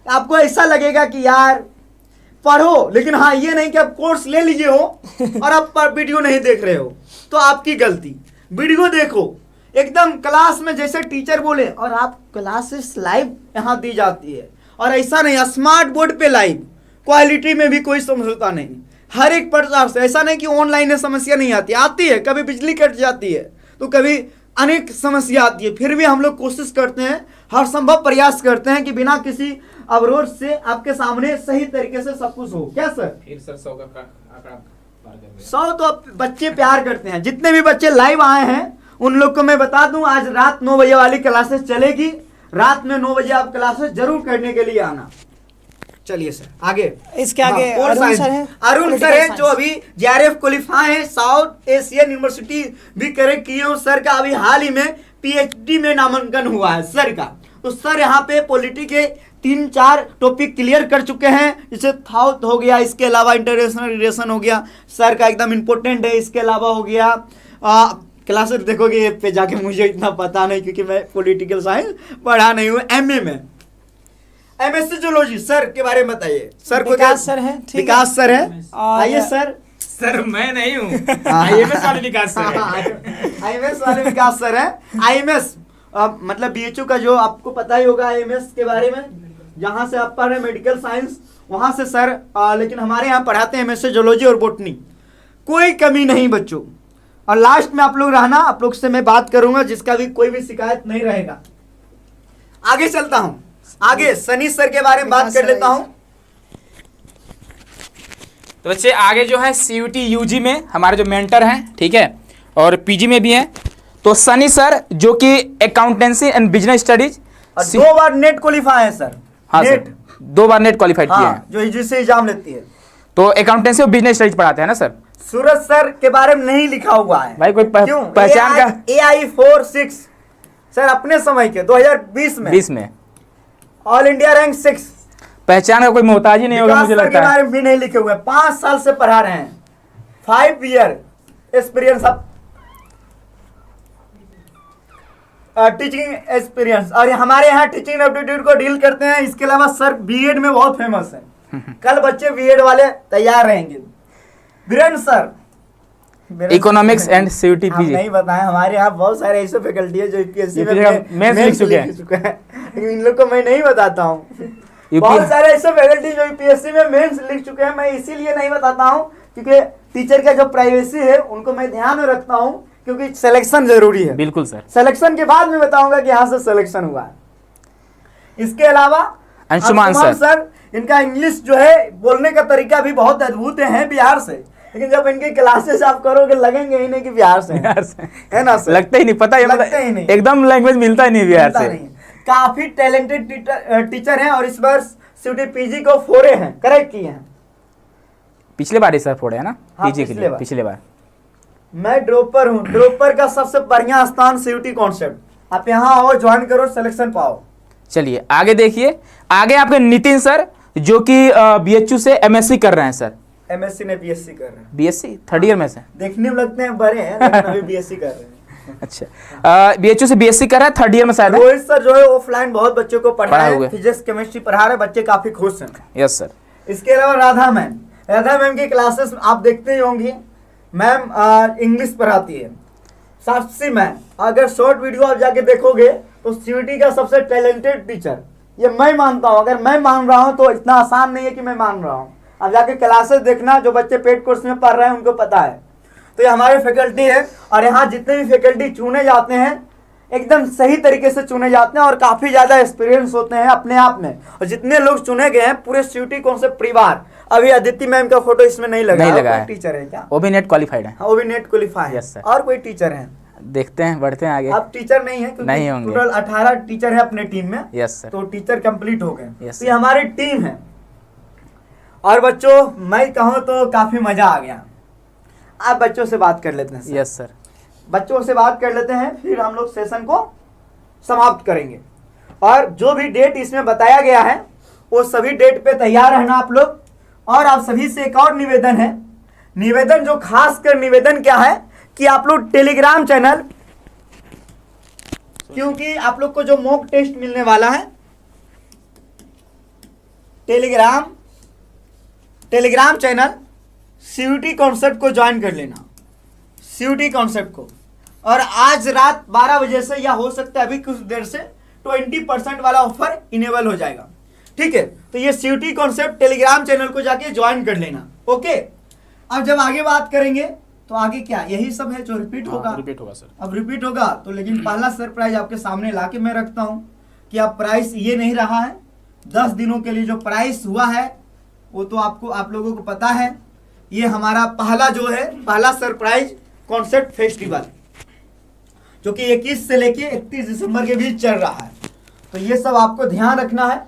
आपको ऐसा लगेगा कि यार पढ़ो, लेकिन हाँ ये नहीं कि आप कोर्स ले लीजिए हो और आप वीडियो नहीं देख रहे हो, तो आपकी गलती। वीडियो देखो, एकदम क्लास में जैसे टीचर बोले, और आप क्लासेस लाइव यहाँ दी जाती है। और ऐसा नहीं स्मार्ट बोर्ड पे लाइव, क्वालिटी में भी कोई समझौता नहीं, हर एक प्रकार से। ऐसा नहीं कि ऑनलाइन समस्या नहीं आती है, कभी बिजली कट जाती है तो कभी अनेक समस्या आती है, फिर भी हम लोग कोशिश करते हैं, हर संभव प्रयास करते हैं कि बिना किसी अवरोध से आपके सामने सही तरीके से सब कुछ हो। क्या सर? फिर सर 100 का आंकड़ा पार कर गए। 100 तो बच्चे प्यार करते हैं। जितने भी बच्चे लाइव आए हैं उन लोग को मैं बता दूं, आज रात 9 बजे वाली क्लासेस चलेगी। रात में 9 बजे आप क्लासेस जरूर करने के लिए आना। चलिए सर आगे। इसके आगे अरुण सर हैं, अरुण सर हैं जो अभी JRF क्वालिफाई है, साउथ एशियन यूनिवर्सिटी भी करेक्ट किए हो। सर का अभी हाल ही में PhD में नामांकन हुआ है सर का। तो सर यहाँ पे पॉलिटी के 3-4 टॉपिक क्लियर कर चुके हैं, जैसे साउथ हो गया, इसके अलावा इंटरनेशनल रिलेशन हो गया, सर का एकदम इम्पोर्टेंट है। इसके अलावा हो गया क्लासेस देखोगे ऐप पे जाके, मुझे इतना पता नहीं क्योंकि मैं पॉलिटिकल साइंस पढ़ा नहीं हूँ। MA में MSc जूलॉजी सर के बारे में बताइए। सर को विकास सर है, विकास सर है, आइए सर। सर मैं नहीं हूँ, IMS वाले विकास सर है। IMS वाले विकास सर है। IMS मतलब BHU का जो आपको पता ही होगा IMS के बारे में, जहाँ से आप पढ़ रहे मेडिकल साइंस वहाँ से सर लेकिन हमारे यहाँ पढ़ाते हैं MSc जूलॉजी और बोटनी। कोई कमी नहीं बच्चों। और लास्ट में आप लोग रहना, आप लोग से मैं बात करूंगा जिसका भी कोई भी शिकायत नहीं रहेगा। आगे चलता हूँ, आगे सनी सर के बारे में बात कर लेता हूँ। तो बच्चे आगे जो है CUT UG में हमारे जो मेंटर हैं, ठीक है, और PG में भी हैं। तो सनी सर जो कि accountancy and business studies, 2 bar net qualify है सर। हाँ नेट सर, 2 बार नेट क्वालिफाइड किए हैं, जो UGC एग्जाम लेती है। तो अकाउंटेंसी और बिजनेस स्टडीज पढ़ाते हैं ना सर। सूरज सर के बारे में नहीं लिखा हुआ है भाई कोई क्यों? पहचान का AI 46 सर अपने समय के 2020 में ऑल इंडिया रैंक 6। पहचान का कोई मोहताज ही नहीं होगा मुझे लगता है। के बारे में भी नहीं लिखे हुए। 5 साल से पढ़ा रहे हैं, 5 ईयर एक्सपीरियंस अब टीचिंग एक्सपीरियंस। और हमारे यहाँ टीचिंग एप्टीट्यूड को डील करते हैं। इसके अलावा सर BEd में बहुत फेमस है। कल बच्चे BEd वाले तैयार रहेंगे। Virendra sir economics and CUT PG नहीं बताएं, हमारे यहाँ बहुत सारे ऐसे फैकल्टी है जो UPSC में मेंस लिख चुके हैं, लेकिन इन लोग को मैं नहीं बताता हूँ। बहुत सारे ऐसे फैकल्टी जो UPSC में मेंस लिख चुके हैं, मैं इसीलिए नहीं बताता हूँ क्योंकि टीचर का जो प्राइवेसी है उनको मैं ध्यान में रखता हूँ, क्योंकि सिलेक्शन जरूरी है। बिल्कुल सर, सिलेक्शन के बाद मैं बताऊंगा कि यहाँ से सिलेक्शन हुआ है। इसके अलावा अंशुमान सर, इनका इंग्लिश जो है बोलने का तरीका भी बहुत अद्भुत है, बिहार से, लेकिन जब इनके क्लासेस आप करोगे लगेंगे ही नहीं कि बिहार से है ना सर? लगता ही नहीं, पता ही नहीं, एकदम लैंग्वेज मिलता ही नहीं बिहार से। काफी टैलेंटेड टीचर हैं और इस बार CUT PG को फोड़े हैं, करेक्ट किए हैं। पिछले बार ही सर फोड़े है ना हाँ, PG के लिए, पिछले बार। मैं ड्रॉपर हूँ। ड्रॉपर का सबसे बढ़िया स्थान सीयूटी कॉन्सेप्ट। आप यहाँ आओ, ज्वाइन करो, सिलेक्शन पाओ। चलिए आगे देखिए, आगे आपके नितिन सर जो कि बीएचयू से एमएससी कर रहे हैं सर। एमएससी ने बीएससी कर रहे हैं। बीएससी थर्ड ईयर में से देखने में लगते हैं बड़े हैं, लेकिन अभी बीएससी कर रहे हैं। अच्छा, बीएचयू से बीएससी कर रहा है, थर्ड ईयर में शायद है। रोहित सर जो है ऑफलाइन बहुत बच्चों को पढ़ा पढ़ाए हुए। है, फिजिक्स केमिस्ट्री पढ़ा रहे, बच्चे काफी खुश हैं। Yes sir. इसके अलावा राधा मैम की क्लासेस आप देखते ही होंगी। मैम इंग्लिश पढ़ाती है। साक्षी मैम, अगर शॉर्ट वीडियो आप जाके देखोगे तो सीयूटी का सबसे टैलेंटेड टीचर, ये मैं मानता हूँ। अगर मैं मान रहा हूँ तो इतना आसान नहीं है कि मैं मान रहा हूँ। अब जाके क्लासेस देखना, जो बच्चे पेड कोर्स में पढ़ रहे हैं उनको पता है। तो ये हमारे फैकल्टी है, और यहाँ जितने भी फैकल्टी चुने जाते हैं एकदम सही तरीके से चुने जाते हैं और काफी ज्यादा एक्सपीरियंस होते हैं अपने आप में। और जितने लोग चुने गए हैं पूरे सीयूटी कॉन्सेप्ट परिवार। अभी अदिति मैम का फोटो इसमें नहीं लगा है। टीचर है क्या? वो भी नेट क्वालिफाइड है। हाँ, वो भी नेट क्वालिफाई है। Yes, sir. और कोई टीचर है? देखते हैं, बढ़ते हैं आगे। अब टीचर नहीं है क्योंकि नहीं होंगे। टोटल 18 टीचर है अपने टीम में। Yes sir. तो टीचर कंप्लीट हो गए। Yes, तो ये हमारी टीम है। और बच्चों मैं कहूँ तो काफी मजा आ गया। आप बच्चों से बात कर लेते हैं सर। Yes sir. बच्चों से बात कर लेते हैं, फिर हम लोग सेशन को समाप्त करेंगे। और जो भी डेट इसमें बताया गया है वो सभी डेट पे तैयार रहना आप लोग। और आप सभी से एक और निवेदन है। निवेदन जो खास कर निवेदन क्या है कि आप लोग टेलीग्राम चैनल, क्योंकि आप लोग को जो मॉक टेस्ट मिलने वाला है, टेलीग्राम चैनल सीयूटी कॉन्सेप्ट को ज्वाइन कर लेना। सीयूटी कॉन्सेप्ट को। और आज रात 12 बजे से, या हो सकता है अभी कुछ देर से, 20% वाला ऑफर इनेबल हो जाएगा। ठीक है, तो ये सीयूटी कॉन्सेप्ट टेलीग्राम चैनल को जाके ज्वाइन कर लेना। ओके, अब जब आगे बात करेंगे तो आगे क्या यही सब है जो रिपीट होगा। रिपीट होगा सर। अब रिपीट होगा तो, लेकिन पहला सरप्राइज आपके सामने लाके मैं रखता हूं कि अब प्राइस ये नहीं रहा है। 10 दिनों के लिए जो प्राइस हुआ है वो तो आप लोगों को पता है। ये हमारा पहला सरप्राइज कॉन्सेप्ट फेस्टिवल, जो कि 21 से लेके 31 दिसंबर के बीच चल रहा है। तो ये सब आपको ध्यान रखना है।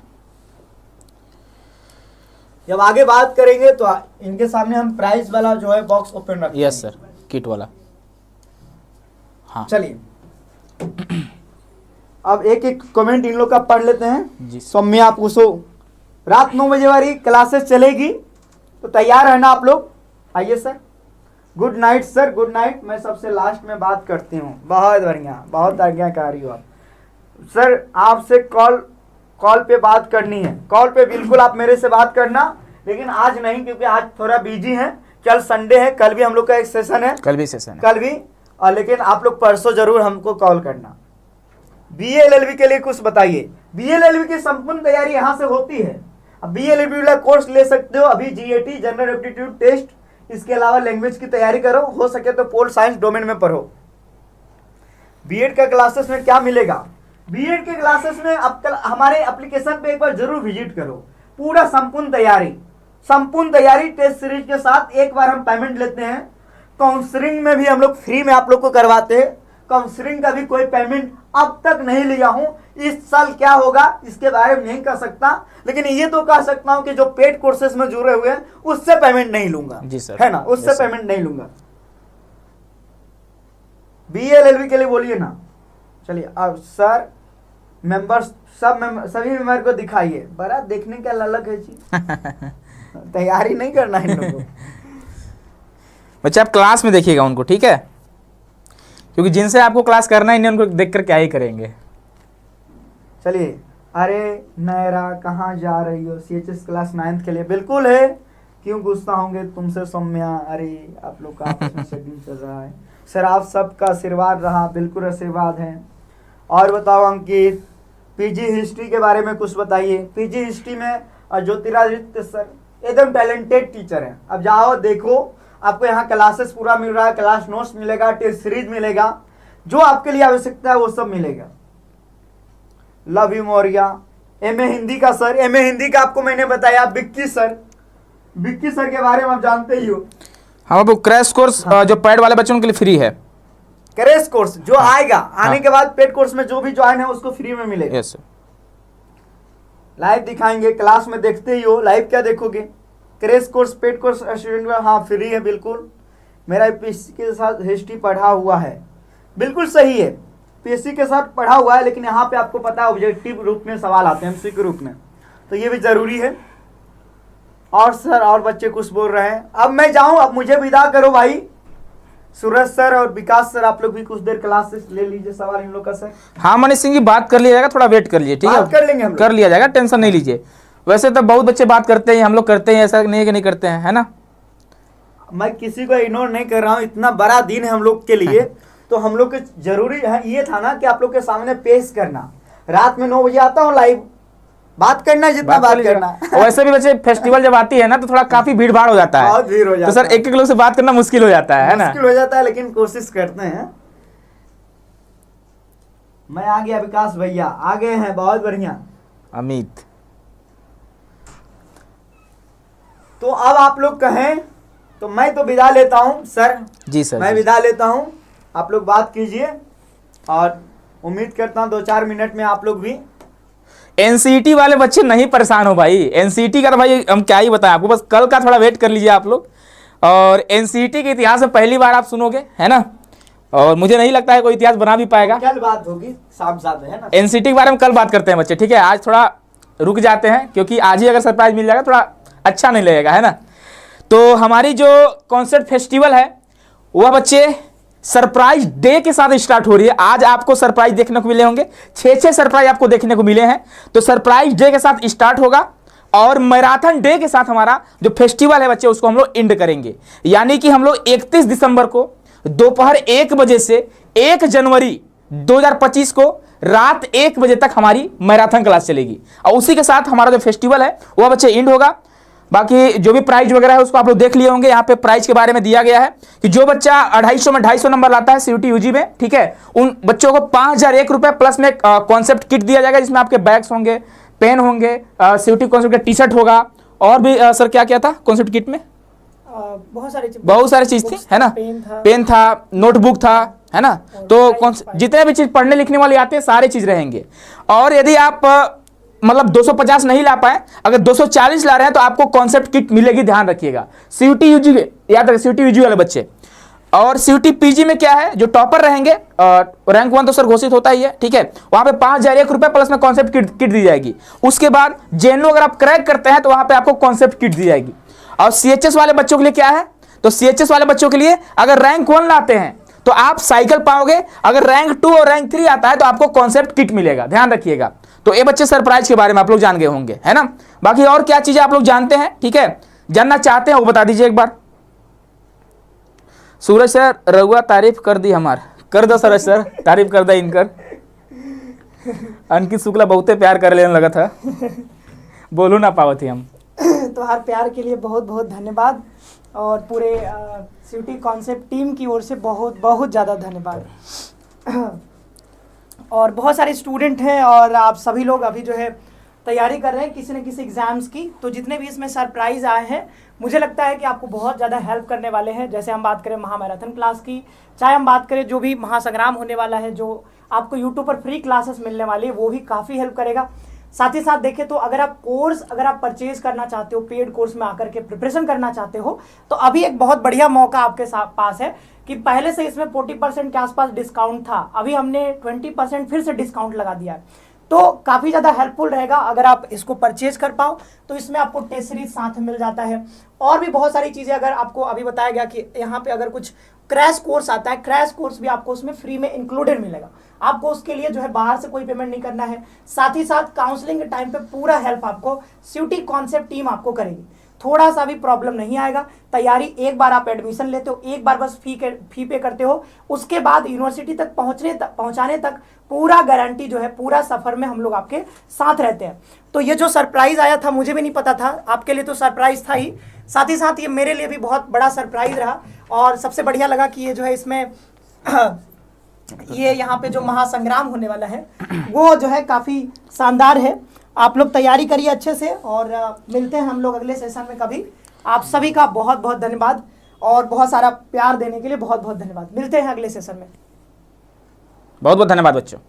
जब आगे बात करेंगे तो इनके सामने हम प्राइस वाला जो है बॉक्स ओपन रखेंगे। यस सर, किट वाला। हाँ चलिए, अब एक एक कमेंट इन लोग का पढ़ लेते हैं जी। सौम्या पूछो, रात 9 बजे वाली क्लासेस चलेगी तो तैयार रहना आप लोग। आइए sir. Good night sir, good night. मैं सबसे लास्ट में बात करती हूँ। बहुत बढ़िया, बहुत आज्ञाकारी हो आप सर। आपसे कॉल पे बात करनी है। कॉल पे बिल्कुल आप मेरे से बात करना, लेकिन आज नहीं क्योंकि आज थोड़ा बिजी है। कल संडे है, कल भी हम लोग का एक सेशन है। कल भी सेशन है। कल भी। और लेकिन आप लोग परसों जरूर हमको कॉल करना। BA-LLB के लिए कुछ बताइए। BA-LLB की संपूर्ण तैयारी यहाँ से होती है। अब BA-LLB वाला कोर्स ले सकते हो अभी। GAT जनरल एप्टीट्यूड टेस्ट, इसके अलावा लैंग्वेज की तैयारी करो, हो सके तो पोल साइंस डोमेन में पढ़ो। बीएड का क्लासेस में क्या मिलेगा? बीएड के क्लासेस में अब कल हमारे एप्लीकेशन पे एक बार जरूर विजिट करो। पूरा संपूर्ण तैयारी टेस्ट सीरीज के साथ। एक बार हम पेमेंट लेते हैं। काउंसलिंग में भी हम लोग फ्री में आप लोग को करवाते हैं। काउंसलिंग का भी कोई पेमेंट अब तक नहीं लिया हूं। इस साल क्या होगा इसके बारे में नहीं कह सकता, लेकिन ये तो कह सकता हूं कि जो पेड कोर्सेज में जुड़े हुए हैं उससे पेमेंट नहीं लूंगा। जी सर, है ना, उससे पेमेंट नहीं लूंगा। BA-LLB के लिए बोलिए ना। चलिए अब सर मेंबर्स सभी मेंबर को दिखाइए। बड़ा देखने का ललक है जी। तैयारी नहीं करना है इन लोगों को। बच्चे आप क्लास में देखिएगा उनको, ठीक है? क्योंकि जिनसे आपको क्लास करना है उनको देखकर क्या ही करेंगे। चलिए, अरे नैरा कहाँ जा रही हो? CHS क्लास 9th के लिए बिल्कुल है। क्यों गुस्सा होंगे तुमसे सौम्या? अरे आप लोग का आपस में शेड्यूल चल रहा है। सर आप सबका आशीर्वाद रहा, बिल्कुल आशीर्वाद है। और बताओ अंकित, PG हिस्ट्री के बारे में कुछ बताइए। PG हिस्ट्री में ज्योतिरादित्य सर एकदम टैलेंटेड टीचर हैं। अब जाओ देखो, आपको यहाँ क्लासेस पूरा मिल रहा है, क्लास नोट्स मिलेगा, टेस्ट सीरीज मिलेगा, जो आपके लिए आवश्यकता है वो सब मिलेगा। Love you Maurya. MA Hindi का सर, MA हिंदी का आपको मैंने बताया। विक्की सर के बारे में आप जानते ही हो। हाँ वो क्रैश कोर्स जो पैड वाले बच्चों के लिए फ्री है। क्रैश कोर्स जो आएगा, आने के बाद पेड कोर्स में जो भी ज्वाइन है उसको फ्री में मिलेगा। Yes sir. लाइव दिखाएंगे, क्लास में देखते ही हो। लाइव क्या देखोगे? Crash course paid course student में हाँ फ्री है बिल्कुल। मेरा पीएससी के साथ हिस्ट्री पढ़ा हुआ है। बिल्कुल सही है, पीएससी के साथ पढ़ा हुआ है, लेकिन यहाँ पे आपको पता है ऑब्जेक्टिव रूप में सवाल आते हैं, एमसीक्यू रूप में, तो ये भी जरूरी है। और सर और बच्चे कुछ बोल रहे हैं। अब मैं जाऊं, अब मुझे विदा करो भाई। सूरज सर और विकास सर आप लोग भी कुछ देर क्लासेस ले लीजिए, सवाल इन लोग का सर। हाँ मनीष सिंह जी, बात कर लिया जाएगा, थोड़ा वेट कर लीजिए, ठीक है, बात कर लेंगे हम लोग। कर लिया जाएगा, टेंशन नहीं लीजिए। वैसे तो बहुत बच्चे बात करते हैं, हम लोग करते हैं, ऐसा नहीं है कि नहीं करते हैं, है ना। मैं किसी को इग्नोर नहीं कर रहा हूँ, इतना बड़ा दिन है हम लोग के लिए, तो हम लोग के जरूरी है ये था ना कि आप लोग के सामने पेश करना। रात में 9 बजे आता हूँ लाइव, बात करना जितना बात करना। और वैसे भी बच्चे फेस्टिवल जब आती है ना तो थोड़ा काफी भीड़ भाड़ हो जाता है, बहुत भीड़ हो जाता तो सर एक एक लोग से बात करना मुश्किल हो जाता है ना। मुश्किल हो जाता है, लेकिन कोशिश करते हैं। मैं आ गया, विकास भैया आ गए हैं, बहुत बढ़िया। अमित, तो अब आप लोग कहें तो मैं तो विदा लेता हूं सर। जी सर, मैं जी। विदा लेता हूं, आप लोग बात कीजिए, और उम्मीद करता हूं 2-4 मिनट में आप लोग भी। एनसीईटी वाले बच्चे नहीं परेशान हो भाई, एनसीईटी का तो भाई हम क्या ही बताएं आपको, बस कल का थोड़ा वेट कर लीजिए आप लोग। और एनसीईटी के इतिहास में पहली बार आप सुनोगे, है ना, और मुझे नहीं लगता है कोई इतिहास बना भी पाएगा। कल बात होगी साफ है ना। एनसीईटी के बारे में कल बात करते हैं बच्चे, ठीक है। आज थोड़ा रुक जाते हैं, क्योंकि आज ही अगर सरप्राइज मिल जाएगा थोड़ा अच्छा नहीं लगेगा, है ना। तो हमारी जो कॉन्सर्ट फेस्टिवल है वह बच्चे सरप्राइज डे के साथ स्टार्ट हो रही है। आज आपको सरप्राइज देखने को मिले होंगे, 6 सरप्राइज आपको देखने को मिले हैं। तो सरप्राइज डे के साथ स्टार्ट होगा, और मैराथन डे के साथ हमारा जो फेस्टिवल है बच्चे उसको हम लोग एंड करेंगे। यानी कि हम लोग 31 दिसंबर को दोपहर 1 बजे से 1 जनवरी 2025 को रात 1 बजे तक हमारी मैराथन क्लास चलेगी, और उसी के साथ हमारा जो फेस्टिवल है वह बच्चे एंड होगा। बाकी जो भी प्राइज वगैरह है उसको आप लोग देख लिए होंगे। यहाँ पे प्राइज के बारे में दिया गया है कि जो बच्चा 250 में 250 नंबर लाता है सीयूटी यूजी में, ठीक है, उन बच्चों को 5001 रुपए प्लस में कॉन्सेप्ट किट दिया जाएगा, जिसमें आपके बैग्स होंगे, पेन होंगे, सीयूटी कॉन्सेप्ट का टी शर्ट होगा, और भी सर क्या क्या था कॉन्सेप्ट किट में? बहुत सारी चीज थी, है ना। पेन पेन था, नोटबुक था, है ना। तो जितने भी चीज पढ़ने लिखने वाले आते हैं सारे चीज रहेंगे। और यदि आप मतलब 250 नहीं ला पाए, अगर 240 ला रहे हैं तो आपको कॉन्सेप्ट किट मिलेगी, ध्यान रखिएगा। सीयूटी यूजी याद रखिए, सीयूटी यूजी वाले बच्चे। और सीयूटी पीजी में क्या है, जो टॉपर रहेंगे, रैंक 1 तो सर घोषित होता ही है, ठीक है, वहां पे 5001 रुपए प्लस में कॉन्सेप्ट किट दी जाएगी। उसके बाद जेएनयू अगर आप क्रैक करते हैं तो वहां पे आपको कॉन्सेप्ट किट दी जाएगी। और सीएचएस वाले बच्चों के लिए क्या है, तो सीएचएस वाले बच्चों के लिए अगर रैंक 1 लाते हैं तो आप साइकिल पाओगे, अगर रैंक 2 और रैंक 3 आता है तो आपको कॉन्सेप्ट किट मिलेगा, ध्यान रखिएगा। तो ये बच्चे सरप्राइज के बारे में आप लोग जान गए होंगे, है ना। बाकी और क्या चीजें आप लोग जानते हैं, ठीक है, जानना चाहते हैं वो बता दीजिए एक बार। सूरज सर रघुआ तारीफ कर दी हमार, कर दो सूरज सर, तारीफ कर दे इनकर। अंकित शुक्ला बहुते प्यार कर लेने लगा था, बोलू ना पावत थी हम। तो हर प्यार के लिए बहुत बहुत धन्यवाद, और पूरे सीयूटी कॉन्सेप्ट टीम की ओर से बहुत बहुत ज़्यादा धन्यवाद। और बहुत सारे स्टूडेंट हैं, और आप सभी लोग अभी जो है तैयारी कर रहे हैं किसी न किसी एग्ज़ाम्स की। तो जितने भी इसमें सरप्राइज़ आए हैं, मुझे लगता है कि आपको बहुत ज़्यादा हेल्प करने वाले हैं। जैसे हम बात करें महामैराथन क्लास की, चाहे हम बात करें जो भी महासंग्राम होने वाला है, जो आपको यूट्यूब पर फ्री क्लासेस मिलने वाली है, वो भी काफ़ी हेल्प करेगा। साथ ही साथ देखें तो अगर आप परचेज करना चाहते हो, पेड कोर्स में आकर के प्रिपरेशन करना चाहते हो, तो अभी एक बहुत बढ़िया मौका आपके पास है कि पहले से इसमें 40% के आसपास डिस्काउंट था, अभी हमने 20% फिर से डिस्काउंट लगा दिया है। तो काफ़ी ज़्यादा हेल्पफुल रहेगा अगर आप इसको परचेज कर पाओ। तो इसमें आपको टेस्ट सीरीज साथ में मिल जाता है, और भी बहुत सारी चीज़ें। अगर आपको अभी बताया गया कि यहाँ पे अगर कुछ क्रैश कोर्स आता है, क्रैश कोर्स भी आपको उसमें फ्री में इंक्लूडेड मिलेगा। आपको उसके लिए जो है बाहर से कोई पेमेंट नहीं करना है। साथ ही साथ काउंसलिंग के टाइम पे पूरा हेल्प आपको सीयूटी कॉन्सेप्ट टीम आपको करेगी, थोड़ा सा भी प्रॉब्लम नहीं आएगा। तैयारी एक बार आप एडमिशन लेते हो, एक बार बस फी पे करते हो, उसके बाद यूनिवर्सिटी तक पहुंचाने तक पूरा गारंटी जो है, पूरा सफर में हम लोग आपके साथ रहते हैं। तो ये जो सरप्राइज आया था मुझे भी नहीं पता था, आपके लिए तो सरप्राइज था ही, साथ ही साथ ये मेरे लिए भी बहुत बड़ा सरप्राइज रहा। और सबसे बढ़िया लगा कि ये जो है इसमें ये यहाँ पे जो महासंग्राम होने वाला है वो जो है काफ़ी शानदार है। आप लोग तैयारी करिए अच्छे से, और मिलते हैं हम लोग अगले सेशन में कभी। आप सभी का बहुत बहुत धन्यवाद, और बहुत सारा प्यार देने के लिए बहुत बहुत धन्यवाद। मिलते हैं अगले सेशन में। बहुत बहुत धन्यवाद बच्चों।